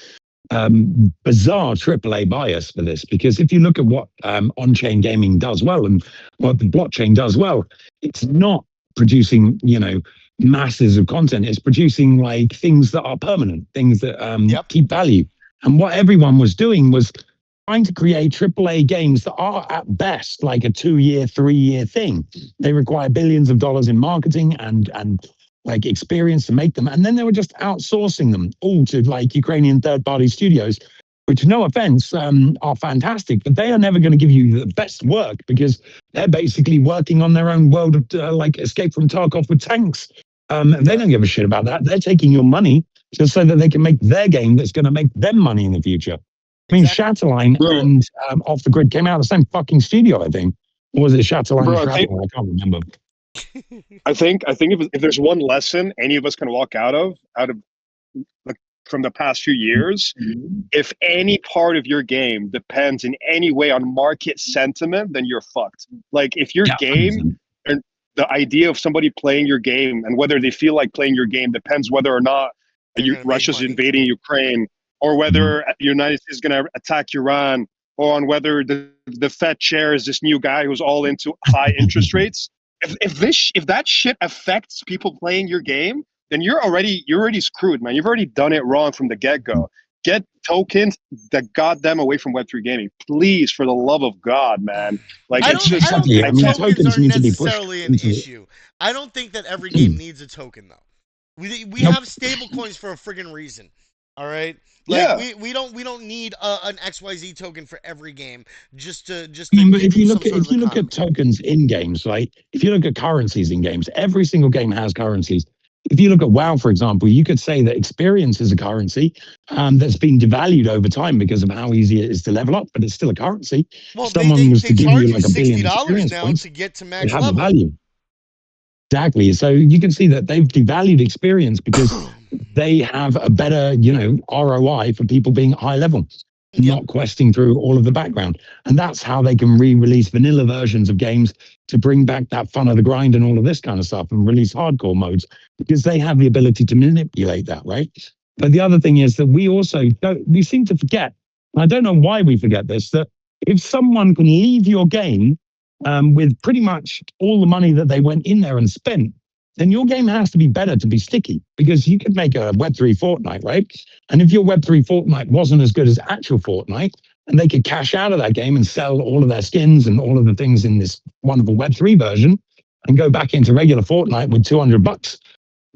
bizarre AAA bias for this because if you look at what on-chain gaming does well and what the blockchain does well, it's not producing masses of content. It's producing like things that are permanent, things that
Yep.
keep value. And what everyone was doing was trying to create AAA games that are at best like a 2-year, 3-year thing. They require billions of dollars in marketing and like experience to make them. And then they were just outsourcing them all to like Ukrainian third party studios, which, no offense, are fantastic, but they are never going to give you the best work because they're basically working on their own world of like Escape from Tarkov with tanks. They
Yep.
don't give a shit about that. They're taking your money just so that they can make their game that's going to make them money in the future. I mean,
Exactly.
Shatterline
bro.
and Off the Grid came out of the same fucking studio, I think. Or was it Shatterline and
Bro, I think
Shatterline? I can't remember.
I think if there's one lesson any of us can walk out of like from the past few years, if any part of your game depends in any way on market sentiment, then you're fucked. Like if your
Yeah,
game
100%.
and the idea of somebody playing your game and whether they feel like playing your game depends whether or not
They're gonna make
Russia's
money.
invading Ukraine or
Mhm.
whether the United States is going to attack Iran or on whether the Fed chair is this new guy who's all into high interest rates. If that shit affects people playing your game, then you're already screwed, man. You've already done it wrong from the get go. Get tokens that got them away from Web3 gaming, please, for the love of God, man. Like
I
it's
don't
Yeah,
I
just
don't
exactly.
think
I
I
mean,
can't.
tokens
tokens
are
need to be pushed
necessarily an
into.
issue. I don't think that every game needs a token though. We
Nope.
have stable coins for a friggin' reason. All right? Like
Yeah,
we don't need an XYZ token for every game just
I
to
mean, but
give you some sort of
if you look at
economy.
tokens in games, like if you look at currencies in games, every single game has currencies. If you look at WoW, for example, you could say that experience is a currency that's been devalued over time because of how easy it is to level up, but it's still a currency.
Well,
If someone was
they
to give you
charge you
like a billion
$60
experience
now
points,
to get to
it
max
have a
level.
value. Exactly. So you can see that they've devalued experience because they have a better, ROI for people being at high level,
Yep.
not questing through all of the background. And that's how they can re-release vanilla versions of games to bring back that fun of the grind and all of this kind of stuff and release hardcore modes because they have the ability to manipulate that, right? But the other thing is that we seem to forget, and I don't know why we forget this, that if someone can leave your game with pretty much all the money that they went in there and spent, then your game has to be better to be sticky because you could make a Web3 Fortnite, right? And if your Web3 Fortnite wasn't as good as actual Fortnite, and they could cash out of that game and sell all of their skins and all of the things in this wonderful Web3 version and go back into regular Fortnite with $200,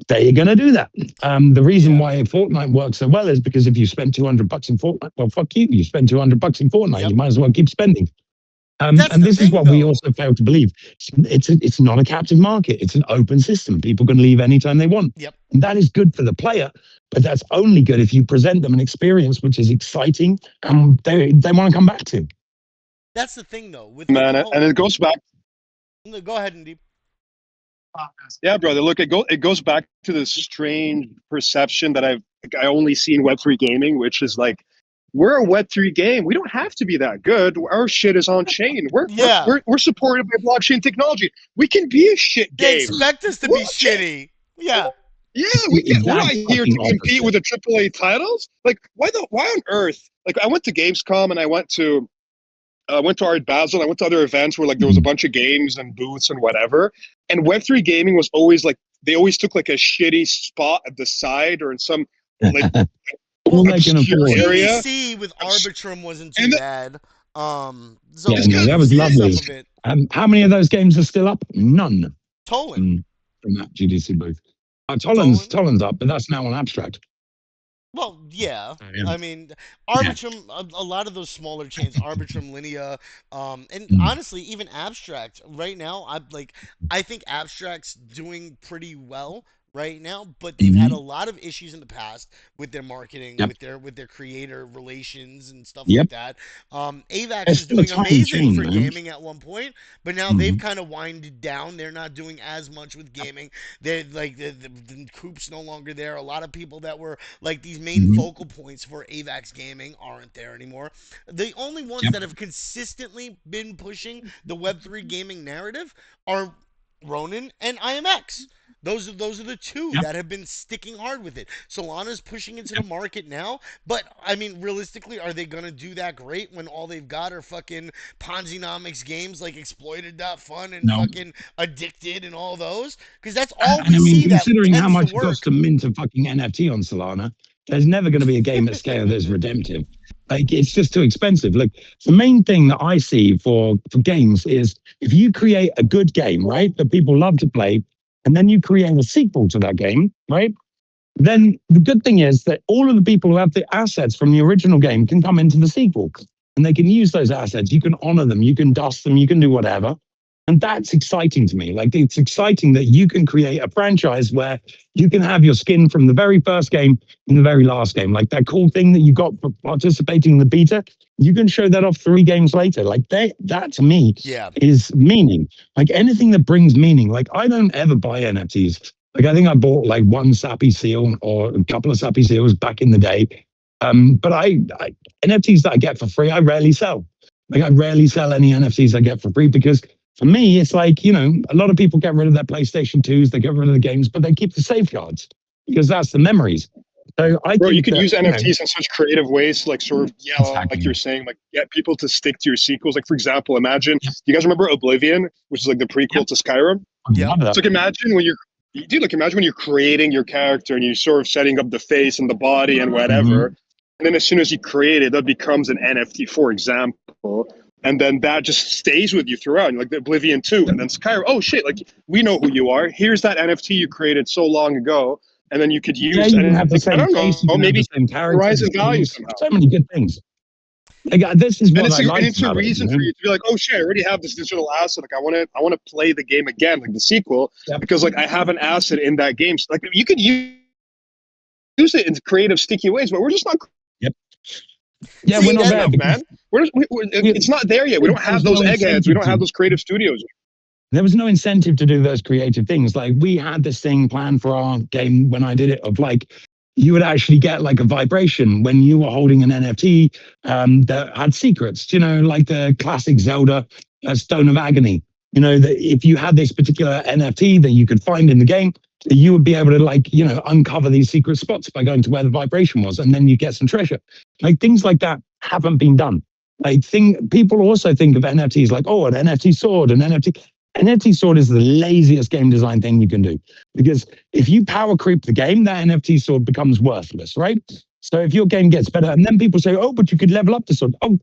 they're going to do that. The reason
Yeah.
why Fortnite works so well is because if you spend $200 in Fortnite, well, fuck you. You spend $200 in Fortnite,
Yep.
you might as well keep spending.
That's
And
the
this is
thing
what we
though.
also fail to believe. It's not a captive market. It's an open system. People can leave anytime they want.
Yep.
And that is good for the player, but that's only good if you present them an experience which is exciting and they want to come back to.
That's the thing though with like
man,
the
and
whole.
it goes back.
No, go ahead, Indeed.
Yeah, brother. Look, it goes back to this strange perception that I only see in Web3 gaming, which is like we're a Web3 game. We don't have to be that good. Our shit is on chain. We're we're
Yeah,
we're, we're supported by blockchain technology. We can be a shit
they
game.
expect us to be
Blockchain.
shitty. Yeah,
Yeah,
It's
we
the
can. We're not
exact
here
fucking
to compete with
opposite.
the AAA titles. Like, why on earth? Like, I went to Gamescom and I went to Art Basel. I went to other events where like there was a
Mhm.
bunch of games and booths and whatever. And Web3 gaming was always like they always took like a shitty spot at the side or in some like
All
well,
they can
obscure
afford.
area.
GDC with Arbitrum wasn't too
And
bad. So
Yeah,
it's
no,
because
that
we've
was
seen some
lovely.
of it.
How many of those games are still up? None
Tolan,
from that GDC booth. Tolan's
Tolan.
Tolan's up, but that's now on abstract.
Well, yeah.
Oh, yeah.
I mean,
Yeah.
Arbitrum, a lot of those smaller chains, Arbitrum, Linea, and
Mm.
honestly, even Abstract. Right now, I think Abstract's doing pretty well right now, but they've had a
Mhm.
lot of issues in the past with their marketing,
Yep.
with their creator relations and stuff like
Yep.
that. Avax
It's
was
still a
doing
tiny
amazing
chain,
for
man.
gaming at one point, but now they've
Mhm.
kind of winded down. They're not doing as much with gaming. They're like the coop's no longer there. A lot of people that were like these main
Mhm.
focal points for AVAX gaming aren't there anymore. The only ones
Yep.
that have consistently been pushing the Web3 gaming narrative are Ronin and IMX. Those are the two
Yep.
that have been sticking hard with it. Solana's pushing into the market now, but I mean, realistically, are they gonna do that great when all they've got are fucking Ponzinomics games like Exploited.fun and
No.
fucking Addicted and all those? Because that's all
And
we
I mean,
see that
considering how
tends to
much it costs
work.
to mint a fucking NFT on Solana, there's never going to be a game at scale that's redemptive. Like, it's just too expensive. Look, the main thing that I see for games is if you create a good game, right, that people love to play, and then you create a sequel to that game, right? Then the good thing is that all of the people who have the assets from the original game can come into the sequel and they can use those assets. You can honor them, you can dust them, you can do whatever. And that's exciting to me. Like, it's exciting that you can create a franchise where you can have your skin from the very first game and the very last game. Like that cool thing that you got for participating in the beta, you can show that off 3 games later. Like that to me
Yeah.
is meaning. Like anything that brings meaning. Like I don't ever buy NFTs. Like I think I bought like one Sappy seal or a couple of Sappy seals back in the day. But I NFTs that I get for free, I rarely sell. Like I rarely sell any NFTs I get for free because for me, it's like, a lot of people get rid of their PlayStation 2s, they get rid of the games, but they keep the safeguards because that's the memories. So I
Bro, you
think
could
that,
use NFTs in such creative ways to like sort of like you're
exactly.
saying, like get people to stick to your sequels. Like for example, imagine
Yep.
you guys remember Oblivion, which is like the prequel
Yep.
to Skyrim.
I
Yep.
love that.
So like imagine when you're creating your character and you're sort of setting up the face and the body and whatever.
Mm-hmm.
And then as soon as you create it, that becomes an NFT, for example. And then that just stays with you throughout. Like the Oblivion 2 and then Skyrim. Oh shit, like we know who you are. Here's that NFT you created so long ago. And then you could
Yeah,
use
you can
and
have the
like, I
same
don't
face, you
know,
can have the
maybe
same character,
rise
the
in value
skills,
somehow.
so many good things. Like this is what I
And
liked
it's a
about it.
reason for you to be like, oh shit, I already have this digital asset. Like I want to play the game again, like the sequel,
Yep.
because like I have an asset in that game. So, like you could use it in creative, sticky ways, but we're just not
Yep. Yeah, we're
See,
not
creative
that
there
enough, man.
because
It's not there yet. We don't
there
have
was
those
no
eggheads. We
incentive
don't have
to.
those creative studios.
There was no incentive to do those creative things. Like we had this thing planned for our game when I did it of like you would actually get like a vibration when you were holding an NFT that had secrets, like the classic Zelda Stone of Agony. That if you had this particular NFT that you could find in the game, you would be able to like, uncover these secret spots by going to where the vibration was, and then you get some treasure. Like things like that haven't been done. I think people also think of NFTs like, oh, an NFT sword, an NFT sword is the laziest game design thing you can do because if you power creep the game, that NFT sword becomes worthless, right? So if your game gets better, and then people say, oh, but you could level up the sword. Oh,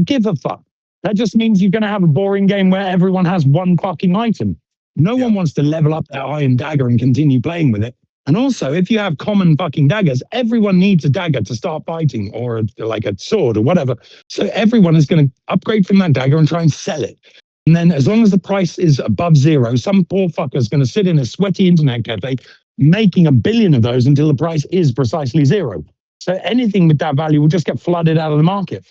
give a fuck. That just means you're going to have a boring game where everyone has one fucking item. No
yeah.
one wants to level up their iron dagger and continue playing with it. And also, if you have common fucking daggers, everyone needs a dagger to start fighting or like a sword or whatever. So everyone is going to upgrade from that dagger and try and sell it. And then as long as the price is above zero, some poor fucker is going to sit in a sweaty internet cafe making a billion of those until the price is precisely zero. So anything with that value will just get flooded out of the market.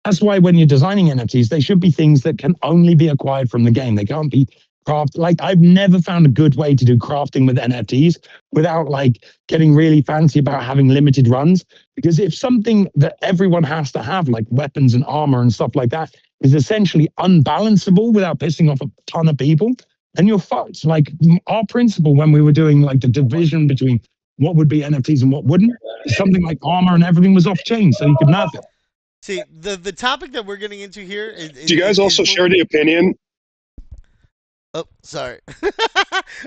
That's why when you're designing NFTs, they should be things that can only be acquired from the game. They can't be craft. Like I've never found a good way to do crafting with NFTs without like getting really fancy about having limited runs. Because if something that everyone has to have, like weapons and armor and stuff like that, is essentially unbalanceable without pissing off a ton of people, then you're fucked. Like our principle when we were doing like the division between what would be NFTs and what wouldn't, is something like armor and everything was off chain, so you could nerf it.
See, the topic that we're getting into here
Do you guys also share the opinion?
Oh, sorry.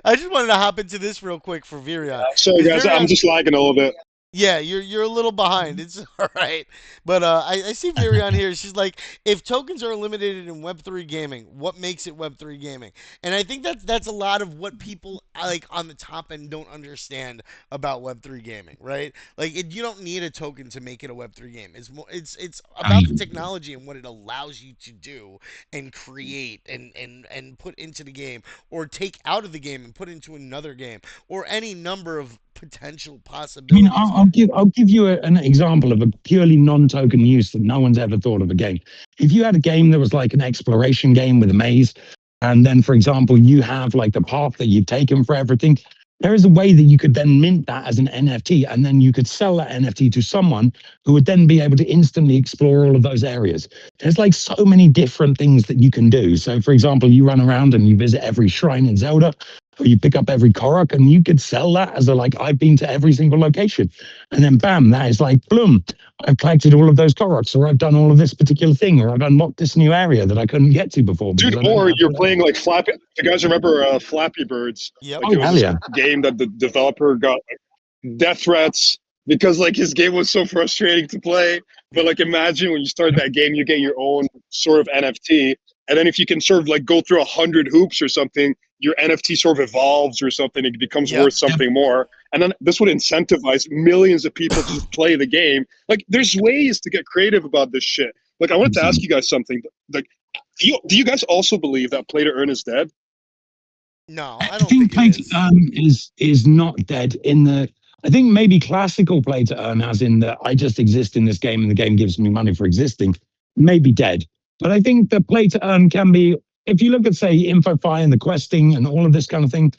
I just wanted to hop into this real quick for Virion
Sorry,
because
guys, I'm
Virion,
just lagging a little bit.
yeah, you're a little behind. It's all right, but I see Viri on here. She's like, if tokens are eliminated in Web3 gaming, what makes it Web3 gaming? And I think that's a lot of what people like on the top end don't understand about Web3 gaming, right? Like, you don't need a token to make it a Web3 game. It's about the technology and what it allows you to do and create and put into the game, or take out of the game and put into another game, or any number of potential
I mean,
possibilities.
I'll give you an example of a purely non-token use that no one's ever thought of a game. If you had a game that was like an exploration game with a maze, and then, for example, you have like the path that you've taken for everything, there is a way that you could then mint that as an NFT, and then you could sell that NFT to someone who would then be able to instantly explore all of those areas. There's like so many different things that you can do. So, for example, you run around and you visit every shrine in Zelda, or you pick up every Korok, and you could sell that as a like, I've been to every single location. And then bam, that is like, boom, I've collected all of those Koroks, or I've done all of this particular thing, or I've unlocked this new area that I couldn't get to before.
Dude, or you're playing like Flappy. You guys remember Flappy Birds?
Yep.
Like
Oh,
it was
hell
this
yeah.
game that the developer got like, death threats because like his game was so frustrating to play. But like imagine when you start that game, you get your own sort of NFT, and then if you can sort of like go through 100 hoops or something, your NFT sort of evolves or something. It becomes
Yep.
worth something more, and then this would incentivize millions of people to just play the game. Like there's ways to get creative about this shit. Like I wanted to ask you guys something. Like do you guys also believe that play to earn is dead?
No,
I
I don't
think
think it
play to
is.
earn is not dead in the. I think maybe classical play to earn, as in that I just exist in this game and the game gives me money for existing, may be dead. But I think the play to earn can be. If you look at say InfoFi and the questing and all of this kind of thing,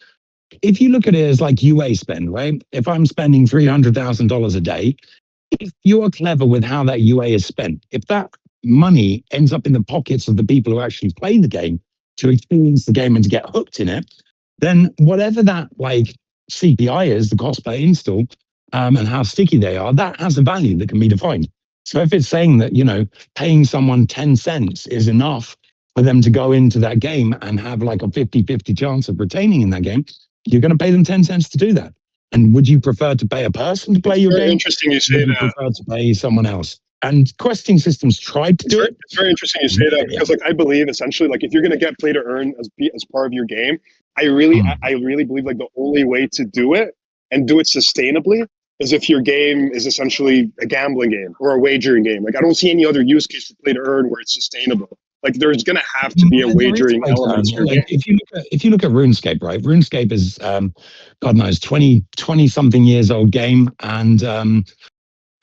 if you look at it as like UA spend, right? If I'm spending $300,000 a day, if you are clever with how that UA is spent, if that money ends up in the pockets of the people who actually play the game to experience the game and to get hooked in it, then whatever that like CPI is, the cost per install, and how sticky they are, that has a value that can be defined. So if it's saying that, you know, paying someone 10 cents is enough for them to go into that game and have like a 50-50 chance of retaining in that game, you're going to pay them 10 cents to do that. And would you prefer to pay a person to play
It's
your
very
game?
interesting you
Or
say
would you
that.
prefer to pay someone else? And questing systems tried to do it.
It's very interesting you say that because like I believe essentially like if you're gonna get play to earn as part of your game, I really believe like the only way to do it and do it sustainably is if your game is essentially a gambling game or a wagering game. Like I don't see any other use case for play to earn where it's sustainable. Like there's gonna have to be a
There is
wagering
play to
element
earn.
to your
Like
game.
if you look at RuneScape, right? RuneScape is God knows 20 something years old game, and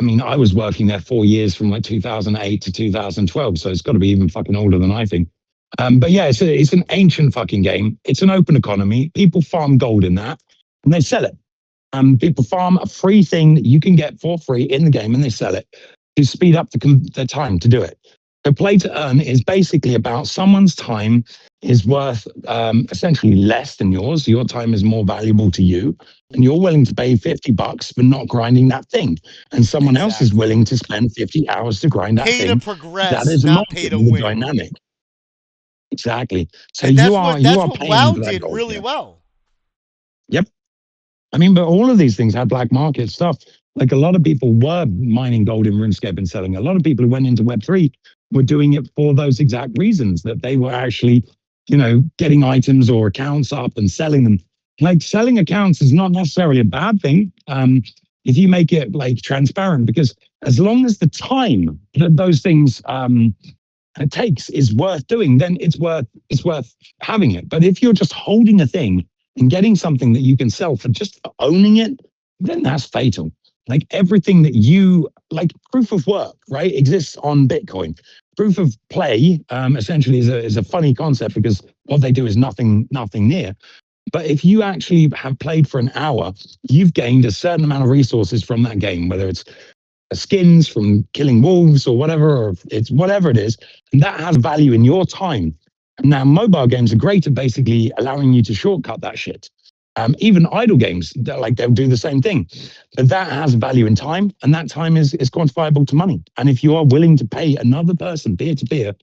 I mean, I was working there 4 years from like 2008 to 2012, so it's got to be even fucking older than I think. But yeah, it's an ancient fucking game. It's an open economy. People farm gold in that, and they sell it. People farm a free thing that you can get for free in the game, and they sell it to speed up the time to do it. So play to earn is basically about someone's time is worth essentially less than yours. Your time is more valuable to you, and you're willing to pay $50 for not grinding that thing, and someone else is
Exactly.
willing to spend 50 hours to grind that
Pay to
thing. That
progress,
is a
not pay
market
to
with a
win.
dynamic. Exactly. So
And
you
that's
are
what
you
that's
are
what
paying
WoW
for that
did
gold.
really
Yeah.
well.
Yep. I mean, but all of these things had black market stuff. Like a lot of people were mining gold in RuneScape and selling. A lot of people who went into Web3 were doing it for those exact reasons, that they were actually, you know, getting items or accounts up and selling them. Like selling accounts is not necessarily a bad thing, if you make it like transparent, because as long as the time that those things it takes is worth doing, then it's worth having it. But if you're just holding a thing and getting something that you can sell for just owning it, then that's fatal. Like everything that you like, proof of work, right, exists on Bitcoin. Proof of play, essentially, is a funny concept because what they do is nothing near. But if you actually have played for an hour, you've gained a certain amount of resources from that game, whether it's skins from killing wolves or whatever, or it's whatever it is, and that has value in your time. And now mobile games are great at basically allowing you to shortcut that shit. Even idle games, they'll do the same thing, but that has value in time, and that time is quantifiable to money. And if you are willing to pay another person peer to peer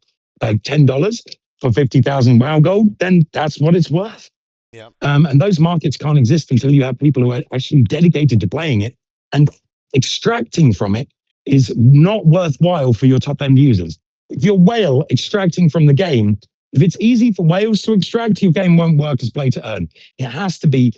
like $10 for 50,000 WoW gold, then that's what it's worth.
Yeah.
And those markets can't exist until you have people who are actually dedicated to playing it, and extracting from it is not worthwhile for your top end users. If you're whale extracting from the game, if it's easy for whales to extract, your game won't work as play to earn. It has to be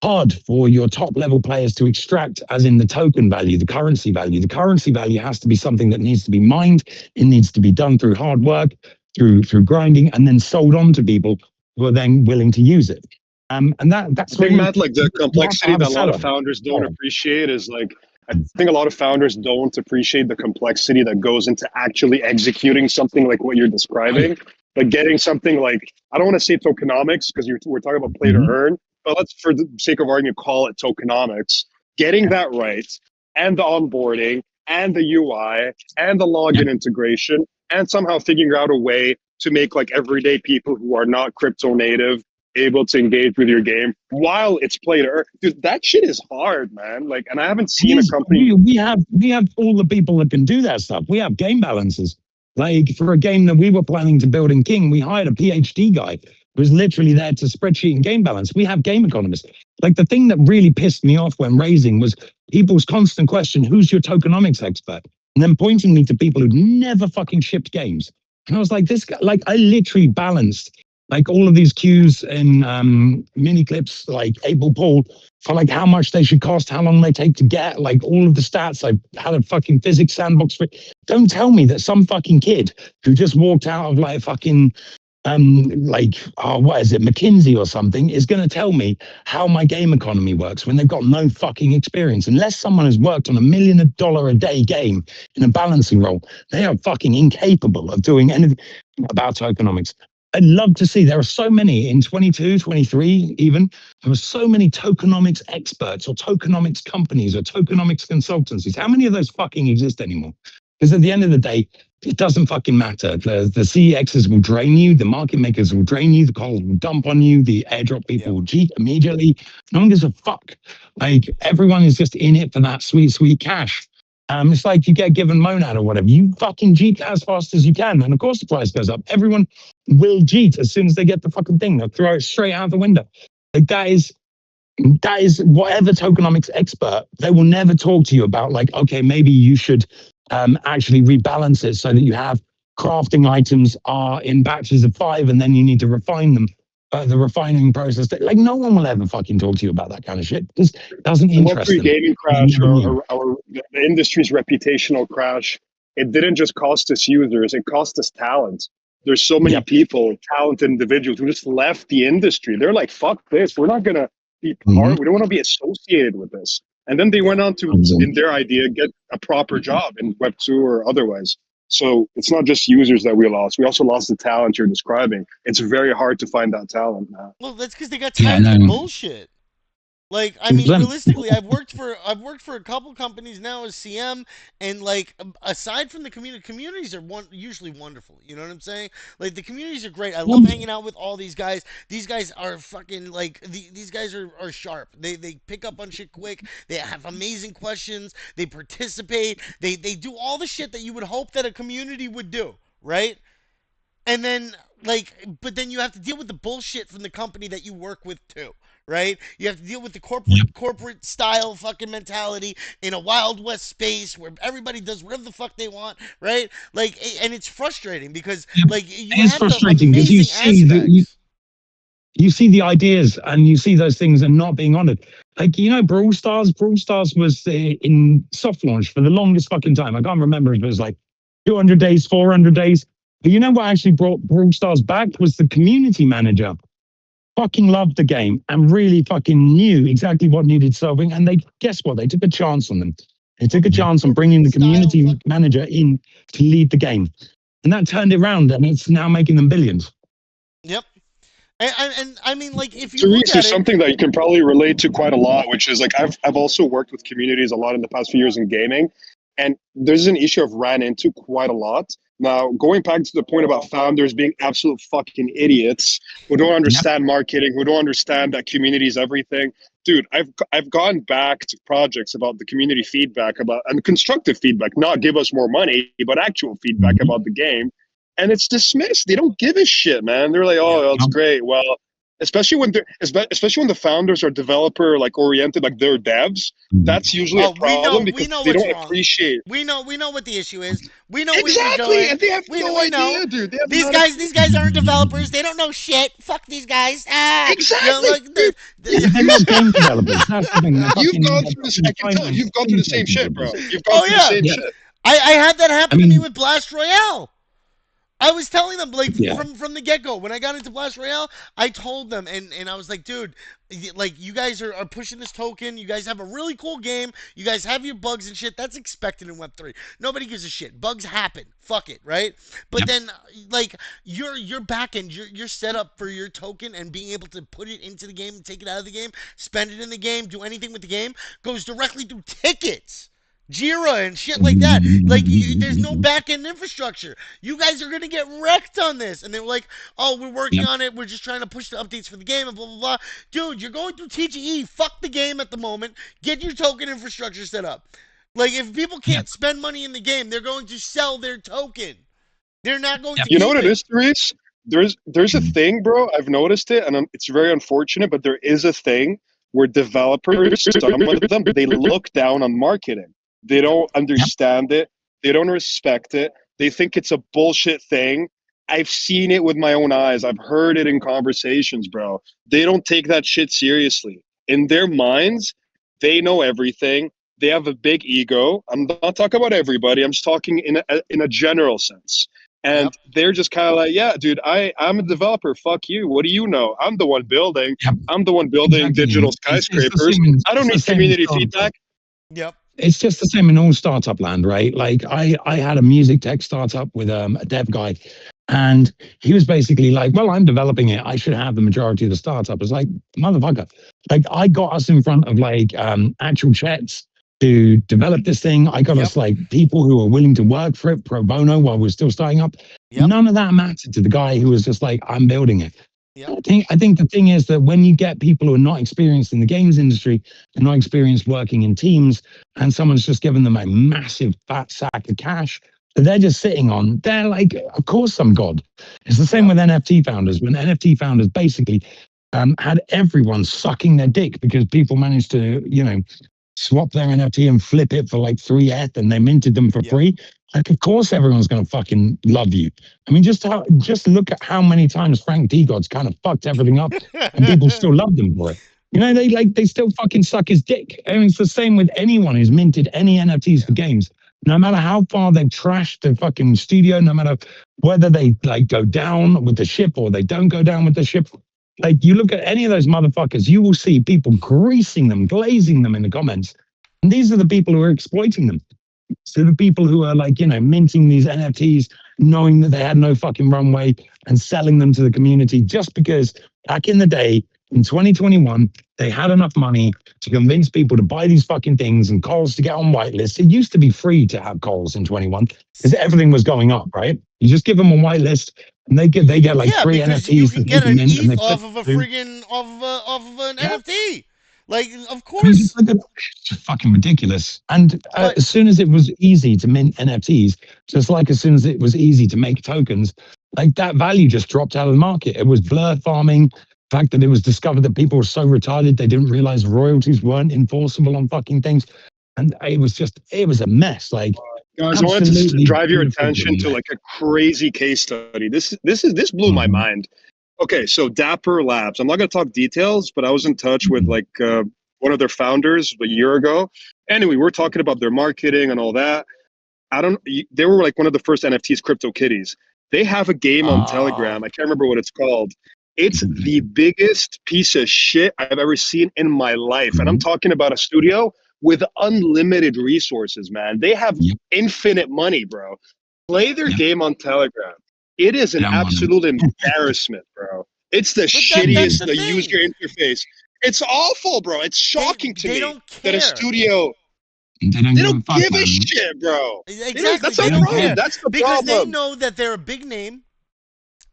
hard for your top level players to extract, as in the token value, the currency value. The currency value has to be something that needs to be mined. It needs to be done through hard work, through grinding, and then sold on to people who are then willing to use it. And
I
that's
think,
really,
Matt, like the
you have to
complexity
have a
that a lot of
setup.
founders don't appreciate is like, I think a lot of founders don't appreciate the complexity that goes into actually executing something like what you're describing. Like getting something like, I don't want to say tokenomics because we're talking about play to
Mhm.
earn, but let's, for the sake of argument, call it tokenomics. Getting that right, and the onboarding, and the UI, and the login integration, and somehow figuring out a way to make like everyday people who are not crypto native able to engage with your game while it's play to earn. Dude, that shit is hard, man. Like, and I haven't seen a company.
We have all the people that can do that stuff. We have game balancers. Like for a game that we were planning to build in King, we hired a PhD guy who was literally there to spreadsheet and game balance. We have game economists. Like the thing that really pissed me off when raising was people's constant question, who's your tokenomics expert? And then pointing me to people who'd never fucking shipped games. And I was like, this guy, like I literally balanced like all of these cues in mini clips, like April Paul, for like how much they should cost, how long they take to get, like all of the stats. I had a fucking physics sandbox for it. Don't tell me that some fucking kid who just walked out of like fucking what is it, McKinsey or something, is going to tell me how my game economy works when they've got no fucking experience. Unless someone has worked on $1 million a day game in a balancing role, they are fucking incapable of doing anything about tokenomics. I'd love to see, there are so many in 22, 23 even, there are so many tokenomics experts or tokenomics companies or tokenomics consultancies. How many of those fucking exist anymore? Because at the end of the day, it doesn't fucking matter. The CEXs will drain you, the market makers will drain you, the calls will dump on you, the airdrop people will cheat immediately. No one gives a fuck. Like everyone is just in it for that sweet, sweet cash. It's like you get given Monad or whatever. You fucking cheat as fast as you can. And of course the price goes up. Everyone will cheat as soon as they get the fucking thing. They'll throw it straight out the window. Like that is whatever tokenomics expert, they will never talk to you about like, okay, maybe you should actually rebalance it so that you have crafting items are in batches of 5 and then you need to refine them. The refining process, like no one will ever fucking talk to you about that kind of shit because it doesn't
The
interest
Web3
them.
gaming crash or the industry's reputational crash, it didn't just cost us users, it cost us talent. There's so many people, talented individuals who just left the industry. They're like, fuck this. We're not going to be part, we don't want to be associated with this. And then they went on to, in their idea, get a proper job in Web2 or otherwise. So it's not just users that we lost. We also lost the talent you're describing. It's very hard to find that talent now.
Well, that's because they got tired of the bullshit. Like, I mean,
100%.
realistically, I've worked for a couple companies now as CM, and like, aside from the communities are usually wonderful. You know what I'm saying? Like, the communities are great. I love hanging out with all these guys. These guys are fucking like these guys are sharp. They pick up on shit quick. They have amazing questions. They participate. They do all the shit that you would hope that a community would do, right? And then like, but then you have to deal with the bullshit from the company that you work with too, right? You have to deal with the corporate style fucking mentality in a wild west space where everybody does whatever the fuck they want, right? Like, and it's frustrating because like you
It's
have the
frustrating because
amazing aspects.
you see the ideas and you see those things and not being honored. Like, you know, Brawl Stars was in soft launch for the longest fucking time. I can't remember if it was like 200 days, 400 days. But you know what actually brought Brawl Stars back was the community manager. Fucking loved the game and really fucking knew exactly what needed solving. And they, guess what? They took a chance on them. They took a chance on bringing the community manager in to lead the game. And that turned it around and it's now making them billions.
Yep. And I mean, like, if you look
Cerise,
at
there's
it,
something that you can probably relate to quite a lot, which is like I've also worked with communities a lot in the past few years in gaming, and there's an issue I've ran into quite a lot. Now, going back to the point about founders being absolute fucking idiots who don't
Yep.
understand marketing, who don't understand that community is everything. Dude, I've gone back to projects about the community feedback about and constructive feedback, not give us more money, but actual feedback
Mhm.
about the game. And it's dismissed. They don't give a shit, man. They're like,
yep.
oh, that's
Yep.
great. Well, especially when the founders are developer like oriented, like they're devs, that's usually a
Oh,
problem
we
because
know
they
what's
don't
wrong.
appreciate.
We know what the issue is. We know where you're
Exactly,
going.
and they have no
We know.
idea, dude. They have
These
not a
guys these guys aren't developers. They don't know shit. Fuck these guys. Ah, you know,
exactly,
like
dude.
Yeah, they're not game developers. That's the thing.
You've
They're
gone through this.
fucking
I can tell
finance
you've gone through the same
fintech
shit, bro.
developers.
You've gone
oh
through the
yeah.
same
Yeah.
shit.
I had that
I
happen to me
mean,
with Blast Royale. I was telling them, like,
yeah.
from the get go when I got into Blast Royale, I told them, and I was like, dude, like, you guys are pushing this token. You guys have a really cool game. You guys have your bugs and shit. That's expected in Web 3. Nobody gives a shit. Bugs happen. Fuck it, right? But
Yep.
then, like, your back end, your setup for your token and being able to put it into the game and take it out of the game, spend it in the game, do anything with the game, goes directly through tickets. Jira and shit like that. Like, there's no back end infrastructure. You guys are gonna get wrecked on this. And they were like, "Oh, we're working
Yep.
on it. We're just trying to push the updates for the game and blah blah blah." Dude, you're going through TGE. Fuck the game at the moment. Get your token infrastructure set up. Like, if people
Yep.
can't spend money in the game, they're going to sell their token. They're not going
Yep.
to
You know what
keep
it
it.
is, Therese? There's a thing, bro. I've noticed it, and it's very unfortunate, but there is a thing where developers, some of them, they look down on marketing. They
Yep.
don't
Yep.
understand it. They don't respect it. They think it's a bullshit thing. I've seen it with my own eyes. I've heard it in conversations, bro. They don't take that shit seriously. In their minds, they know everything. They have a big ego. I'm not talking about everybody. I'm just talking in a general sense, and
Yep.
they're just kind of like, yeah, dude, I'm a developer. Fuck you. What do you know? I'm the one building.
Yep.
I'm the one building digital
Exactly. It's the
skyscrapers.
same in
I don't
it's the
need
same in
community
startup.
feedback.
Yep.
It's just the same in all startup land, right? Like I had a music tech startup with a dev guy, and he was basically like, "Well, I'm developing it. I should have the majority of the startup." It's like, motherfucker, like I got us in front of like actual chats to develop this thing. I got
Yep.
us like people who are willing to work for it pro bono while we're still starting up.
Yep.
None of that mattered to the guy who was just like, "I'm building it."
Yep.
I think the thing is that when you get people who are not experienced in the games industry, they're not experienced working in teams, and someone's just given them a massive fat sack of cash that they're just sitting on, they're like, of course I'm God. It's the same
Yep.
with NFT founders. When NFT founders basically had everyone sucking their dick because people managed to, swap their NFT and flip it for like 3 ETH and they minted them for
Yep.
free. Like, of course, everyone's going to fucking love you. I mean, just look at how many times Frank D. God's kind of fucked everything up, and people still love them for it. They still fucking suck his dick. I mean, it's the same with anyone who's minted any NFTs
Yeah.
for games. No matter how far they've trashed the fucking studio, no matter whether they like go down with the ship or they don't go down with the ship, like you look at any of those motherfuckers, you will see people greasing them, glazing them in the comments. And these are the people who are exploiting them. So the people who are like, minting these NFTs, knowing that they had no fucking runway and selling them to the community just because back in the day, in 2021, they had enough money to convince people to buy these fucking things and calls to get on whitelists. It used to be free to have calls in 21 because everything was going up, right? You just give them a whitelist and they get like
Yeah,
three
because you
NFTs
can
that they
get
can
an
mint and they
ETH
flip
off of a
to.
friggin' off of an
Yeah.
NFT. Like, of
I mean,
course.
it's just fucking ridiculous. And
But
as soon as it was easy to mint NFTs, just like as soon as it was easy to make tokens, like that value just dropped out of the market. It was blur farming. The fact that it was discovered that people were so retarded they didn't realize royalties weren't enforceable on fucking things, and it was a mess. Like
Guys, I wanted to
absolutely
drive your
beautiful
attention
little
to
mess.
like a crazy case study. This blew my
Mhm.
mind. Okay, so Dapper Labs. I'm not going to talk details, but I was in touch with like one of their founders a year ago. Anyway, we're talking about their marketing and all that. I don't. They were like one of the first NFTs, Crypto Kitties. They have a game on
oh,
Telegram. I can't remember what it's called. It's the biggest piece of shit I've ever seen in my life, and I'm
Mhm.
talking about a studio with unlimited resources. Man, they have
Yep,
infinite money, bro. Play their
yep,
game on Telegram. It is an
download
absolute embarrassment, bro. It's the
But that's
shittiest
the
the user
thing.
interface. It's awful, bro. It's
They
shocking to
they
me
don't
that a
care.
studio
They don't
they
give a
don't
fuck,
give a
man.
shit, bro. They don't.
Exactly.
That's
They
They
our
don't
don't
problem.
care.
care
That's the
because they
problem.
know that they're a big name.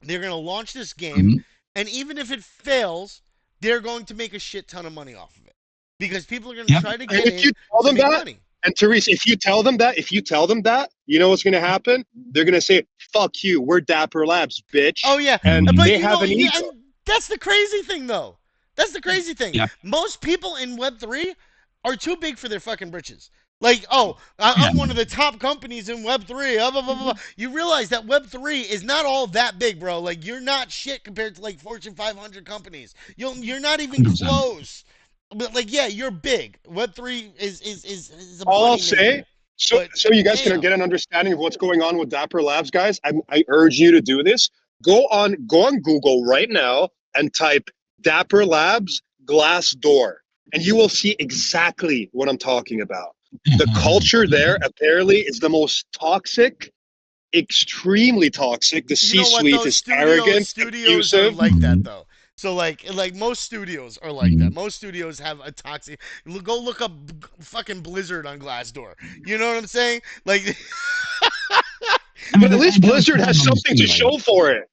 They're going to launch this game,
Mhm.
and even if it fails, they're going to make a shit ton of money off of it because people are going to
Yep.
try to
And
get
if you
in
tell
to
them
make
that,
money.
and Therese, if you tell them that, you know what's going to happen? They're going to say, "Fuck you. We're Dapper Labs, bitch,"
Oh yeah,
and
but
they
you
have
know,
an ego.
and that's the crazy thing, though. That's the crazy thing.
Yeah.
Most people in Web three are too big for their fucking britches. Like, oh,
Yeah.
I'm one of the top companies in Web three. Blah, blah, blah, blah. You realize that Web three is not all that big, bro. Like, you're not shit compared to like Fortune 500 companies. You're not even
100%.
close. But like, yeah, you're big. Web three is a
All I'll
money
say,
maker.
so
But
so you guys can
damn.
get an understanding of what's going on with Dapper Labs, guys. I urge you to do this. Go on Google right now and type Dapper Labs glass door, and you will see exactly what I'm talking about. The culture there apparently is the most toxic, extremely toxic. The
You know
C
what
suite
though?
is
Studios
arrogant,
studios are
abusive.
like that
Mhm.
though. So like most studios are like that.
Mhm.
Most studios have a toxic. Go look up fucking Blizzard on Glassdoor. You know what I'm saying? Like
I
But
mean,
at least
it does
Blizzard
depend
has
on the
something to
studio.
show for it.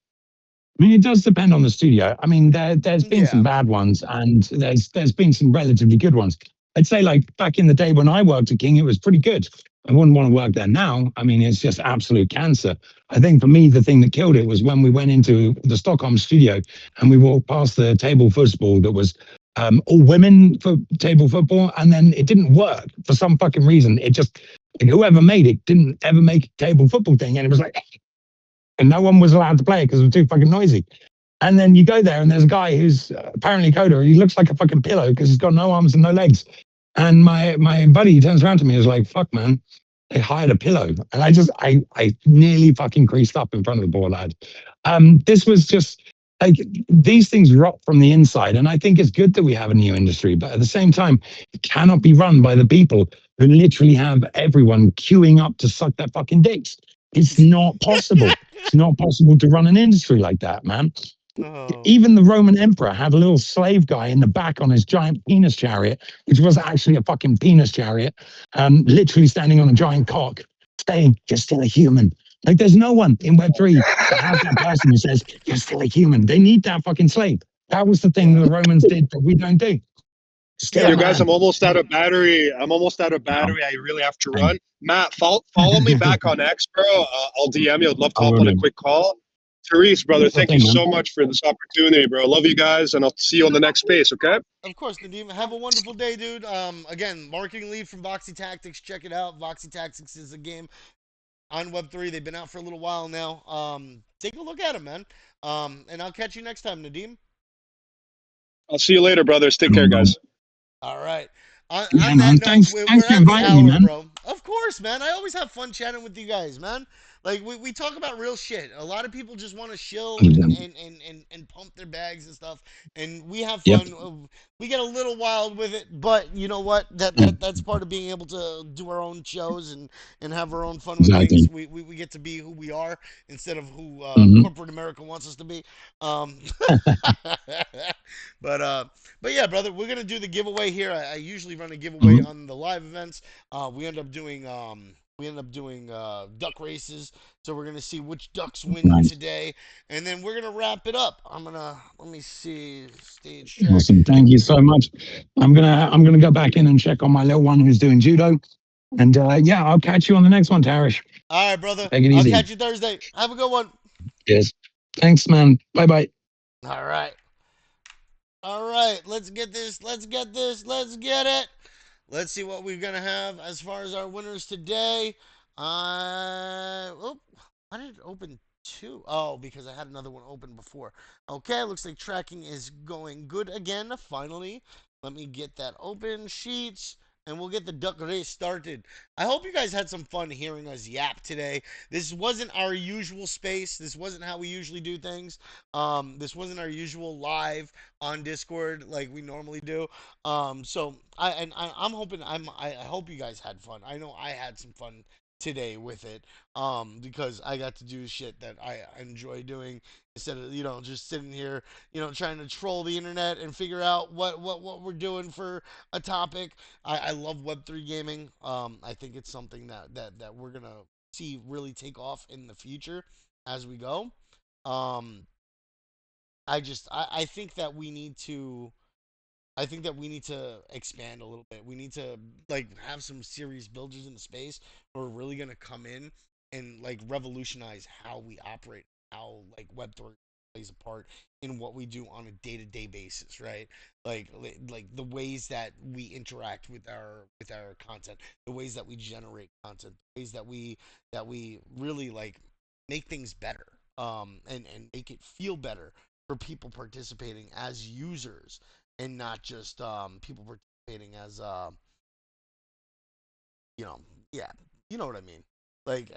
I mean, it does depend on the studio. I mean, there's been some
yeah.
bad ones, and there's been some relatively good ones. I'd say, like back in the day when I worked at King, it was pretty good. I wouldn't want to work there now. I mean, it's just absolute cancer. I think for me, the thing that killed it was when we went into the Stockholm studio and we walked past the table football that was all women for table football, and then it didn't work for some fucking reason. It just like, whoever made it didn't ever make a table football thing, and it was like, and no one was allowed to play it because it was too fucking noisy. And then you go there, and there's a guy who's apparently a coder. He looks like a fucking pillow because he's got no arms and no legs. And my buddy turns around to me and is like, "Fuck, man, they hired a pillow." And I nearly fucking creased up in front of the poor lad. This was just like these things rot from the inside, and I think it's good that we have a new industry. But at the same time, it cannot be run by the people who literally have everyone queuing up to suck their fucking dicks. It's not possible. It's not possible to run an industry like that, man.
Oh.
Even the Roman emperor had a little slave guy in the back on his giant penis chariot, which was actually a fucking penis chariot, literally standing on a giant cock, saying, "You're still a human." Like, there's no one in Web3 that has that person who says, "You're still a human." They need that fucking slave. That was the thing
Yeah.
the Romans did that we don't do. Still a
Yeah.
Yo, guys,
man.
I'm almost out of battery. I'm almost out of
No,
battery. I really have to
same.
run. Matt, follow me back on X, bro. I'll DM you. I'd love to
I
hop
will
on a
do.
quick call. Therese, brother,
Sure
thank you
thing, man.
so much for this opportunity, bro. Love you guys, and I'll see you on the next space, okay?
Of course, Nadim. Have a wonderful day, dude. Again, marketing lead from Voxy Tactics. Check it out. Voxy Tactics is a game on Web3. They've been out for a little while now. Take a look at them, man. And I'll catch you next time, Nadim.
I'll see you later, brothers. Take
Good
care,
one, man.
guys.
All right.
Yeah,
On that
man.
note, we're
Thanks for
at the
inviting me,
hour,
man.
bro. Of course, man. I always have fun chatting with you guys, man. Like we talk about real shit. A lot of people just want to chill
100%.
and pump their bags and stuff. And we have
Yep.
fun. We get a little wild with it, but you know what?
Mm,
That's part of being able to do our own shows and have our own fun with things.
exactly.
We get to be who we are instead of who
Hmm.
corporate America wants us to be. Um, but uh, but yeah, brother, we're gonna do the giveaway here. I usually run a giveaway
Hmm.
on the live events. We end up doing duck races. So we're gonna see which ducks win
Nice.
today, and then we're gonna wrap it up. Let me see stage track.
Awesome. Thank you so much. I'm gonna go back in and check on my little one who's doing judo. And yeah, I'll catch you on the next one, Tarish.
All right, brother.
Take it
I'll
easy.
catch you Thursday. Have a good one.
Cheers. Thanks, man. Bye bye.
All right. All right. Let's get this. Let's get this. Let's get it. Let's see what we're gonna have as far as our winners today. Oh, I did it open two. Oh, because I had another one open before. Okay, looks like tracking is going good again. Finally, let me get that open sheets. And we'll get the duck race started. I hope you guys had some fun hearing us yap today. This wasn't our usual space. This wasn't how we usually do things. This wasn't our usual live on Discord like we normally do. So I'm hoping I hope you guys had fun. I know I had some fun today with it, because I got to do shit that I enjoy doing instead of just sitting here trying to troll the internet and figure out what we're doing for a topic. I love Web3 gaming. I think it's something that we're gonna see really take off in the future as we go. Um, I think that we need to expand a little bit. We need to like have some serious builders in the space who are really gonna come in and like revolutionize how we operate, how like Web3 plays a part in what we do on a day-to-day basis, right? Like the ways that we interact with our content, the ways that we generate content, the ways that we really like make things better, and make it feel better for people participating as users and not just people participating as you know, yeah, you know what I mean. Like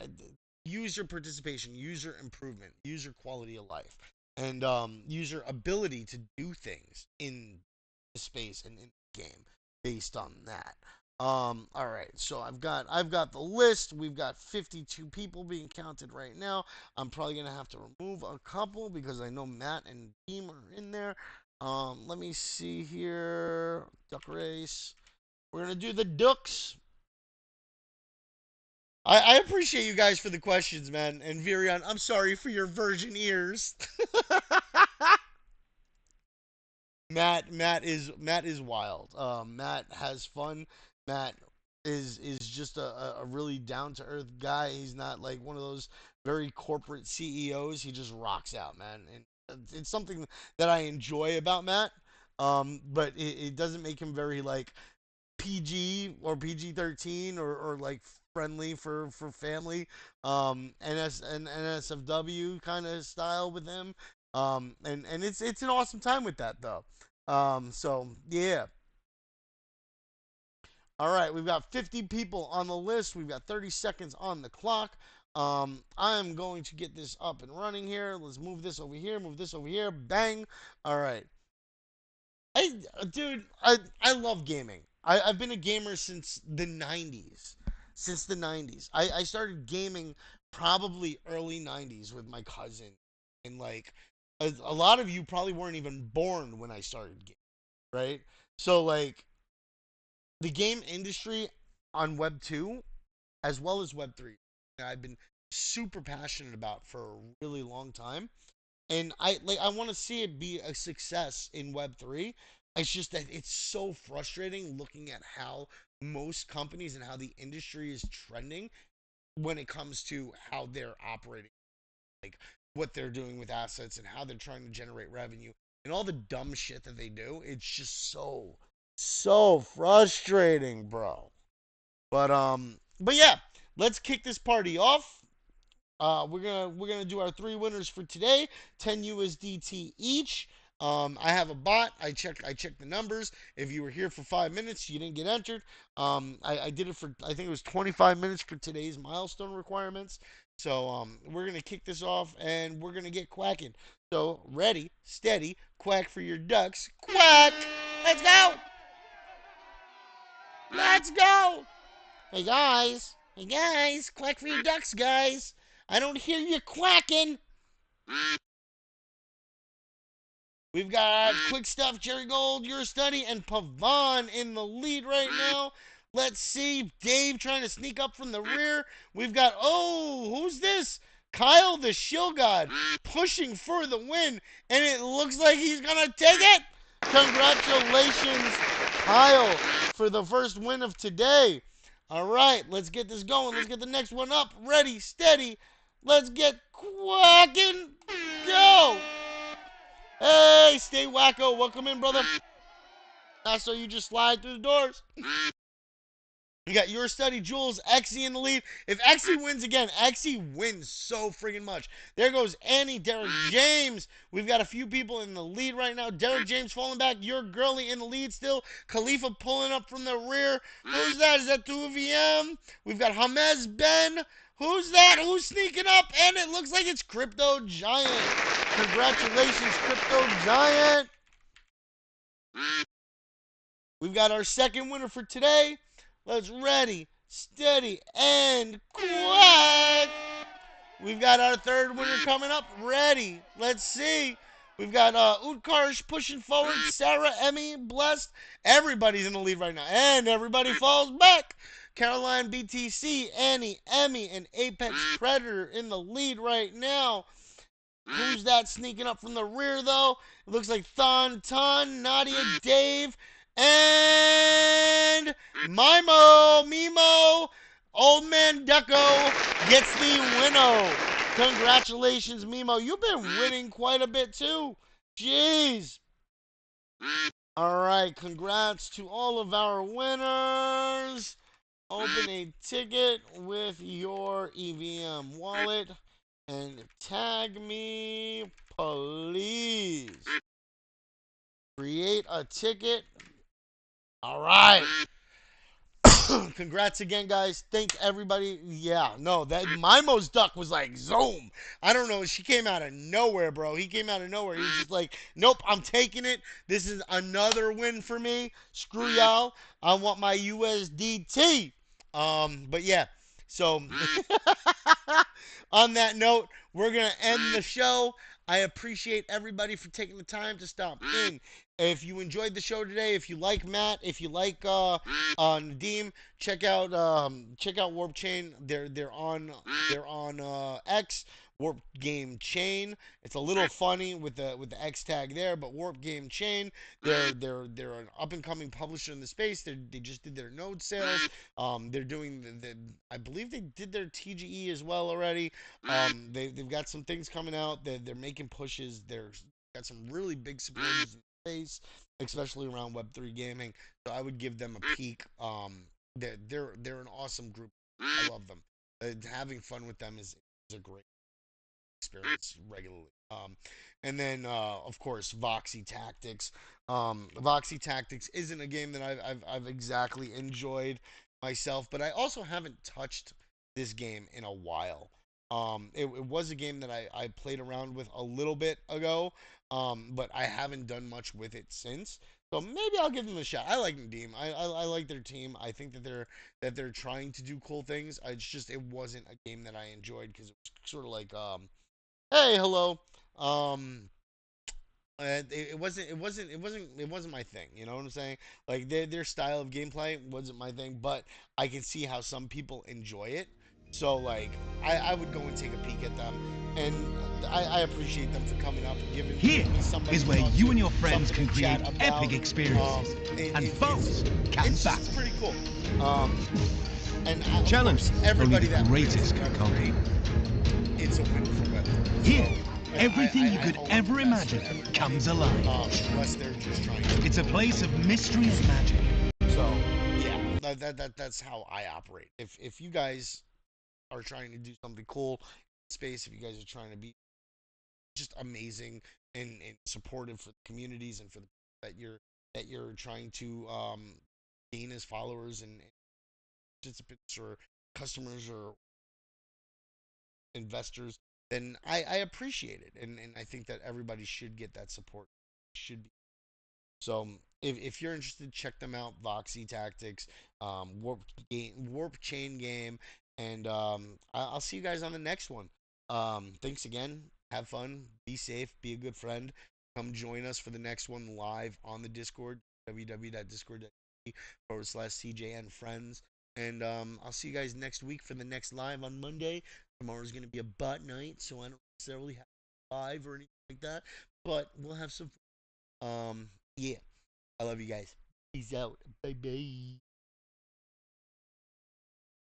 user participation, user improvement, user quality of life, and user ability to do things in the space and in the game based on that. All right, so I've got the list. We've got 52 people being counted right now. I'm probably gonna have to remove a couple because I know Matt and Deem are in there. Let me see here. Duck race. We're gonna do the ducks. I appreciate you guys for the questions, man. And Virion, I'm sorry for your virgin ears. Matt is wild. Matt has fun. Matt is just a really down to earth guy. He's not like one of those very corporate CEOs. He just rocks out, man. And it's something that I enjoy about Matt. But it doesn't make him very like PG or PG-13 or like friendly for family. And NSFW kind of style with him. And it's an awesome time with that though. So yeah. All right, we've got 50 people on the list. We've got 30 seconds on the clock. I'm going to get this up and running here. Let's move this over here, move this over here. Bang. All right. I love gaming. I've been a gamer since the 90s. Since the 90s. I started gaming probably early 90s with my cousin. And like a lot of you probably weren't even born when I started gaming, right? So like the game industry on Web 2 as well as Web 3, I've been super passionate about for a really long time, and I want to see it be a success in Web 3. It's just that it's so frustrating looking at how most companies and how the industry is trending when it comes to how they're operating, like what they're doing with assets and how they're trying to generate revenue and all the dumb shit that they do. It's just so frustrating, bro. But yeah, let's kick this party off. We're gonna do our three winners for today. 10 USDT each. I have a bot. I checked the numbers. If you were here for 5 minutes, you didn't get entered. I did it for I think it was 25 minutes for today's milestone requirements. So we're gonna kick this off and we're gonna get quacking. So ready, steady, quack for your ducks. Quack! Let's go! Let's go! Hey guys! Hey guys! Quack for your ducks, guys! I don't hear you quacking. We've got Quick Stuff, Jerry Gold, Your Study, and Pavan in the lead right now. Let's see. Dave trying to sneak up from the rear. We've got, who's this? Kyle the Shill God pushing for the win, and it looks like he's going to take it. Congratulations, Kyle, for the first win of today. All right, let's get this going. Let's get the next one up. Ready, steady. Let's get quacking. Go. Hey, stay wacko. Welcome in, brother. Not so you just slide through the doors. You got Your Study, Jules, Exy in the lead. If Exy wins again, Exy wins so friggin' much. There goes Annie, Derek James. We've got a few people in the lead right now. Derek James falling back. Your girly in the lead still. Khalifa pulling up from the rear. Who's that? Is that 2VM? We've got Hamez Ben. Who's that? Who's sneaking up? And it looks like it's Crypto Giant. Congratulations, Crypto Giant. We've got our second winner for today. Let's ready, steady, and quiet. We've got our third winner coming up. Ready. Let's see. We've got Utkarsh pushing forward. Sarah, Emmy, Blessed. Everybody's in the lead right now. And everybody falls back. Caroline, BTC, Annie, Emmy, and Apex Predator in the lead right now. Who's that sneaking up from the rear, though? It looks like Thon Ton, Nadia, Dave, and Mimo, Old Man Deco gets the winnow. Congratulations, Mimo. You've been winning quite a bit, too. Jeez. All right, congrats to all of our winners. Open a ticket with your EVM wallet and tag me, please. Create a ticket. All right. Congrats again, guys. Thank everybody. Yeah, no, that Mimo's duck was like zoom. I don't know. She came out of nowhere, bro. He came out of nowhere. He was just like, nope, I'm taking it. This is another win for me. Screw y'all. I want my USDT. But yeah. So on that note, we're gonna end the show. I appreciate everybody for taking the time to stop in. If you enjoyed the show today, if you like Matt, if you like Nadim, check out Warp Chain. They're on X. Warp Game Chain. It's a little funny with the X tag there, but Warp Game Chain. They're an up and coming publisher in the space. They just did their node sales. They're doing I believe they did their TGE as well already. They've got some things coming out. They're making pushes. They're got some really big supporters in the space, especially around Web3 gaming. So I would give them a peek. They're an awesome group. I love them. Having fun with them is a great experience regularly. And then of course Voxy Tactics. Voxy Tactics isn't a game that I've exactly enjoyed myself, but I also haven't touched this game in a while. It was a game that I played around with a little bit ago, but I haven't done much with it since. So maybe I'll give them a shot. I like Nadim. I like their team. I think that they're trying to do cool things. It's just it wasn't a game that I enjoyed because it was sort of like hey, hello. Um, it wasn't my thing. You know what I'm saying? Like their style of gameplay wasn't my thing, but I can see how some people enjoy it. So like I would go and take a peek at them, and I appreciate them for coming up and
Here
giving me somebody
is
to
where
talk
you
to,
and your friends
something
can
to
create
chat about.
epic experiences, and foes can
It's
battle.
just pretty cool. Um, and of
Challenge
course,
only
everybody
the
that wins
greatest
in
can
Web3,
conquer.
it's a win for Web3. So
Here,
you know,
everything you
I
could
hope the
ever
best for
imagine
everybody.
comes alive.
Unless they're just trying to
It's a
ruin
place of mystery
it.
and magic.
So yeah, that's how I operate. If you guys are trying to do something cool in space, if you guys are trying to be just amazing and supportive for the communities and for the that you're trying to gain as followers and participants or customers or investors, then I appreciate it, and I think that everybody should get that support. Should be. So if you're interested, check them out. Voxy Tactics, Warp Chain Game, and I'll see you guys on the next one. Thanks again. Have fun. Be safe. Be a good friend. Come join us for the next one live on the Discord. www.discord.com/CJN Friends. And I'll see you guys next week for the next live on Monday. Tomorrow's going to be a butt night, so I don't necessarily have live or anything like that. But we'll have some. Yeah. I love you guys. Peace out. Bye bye.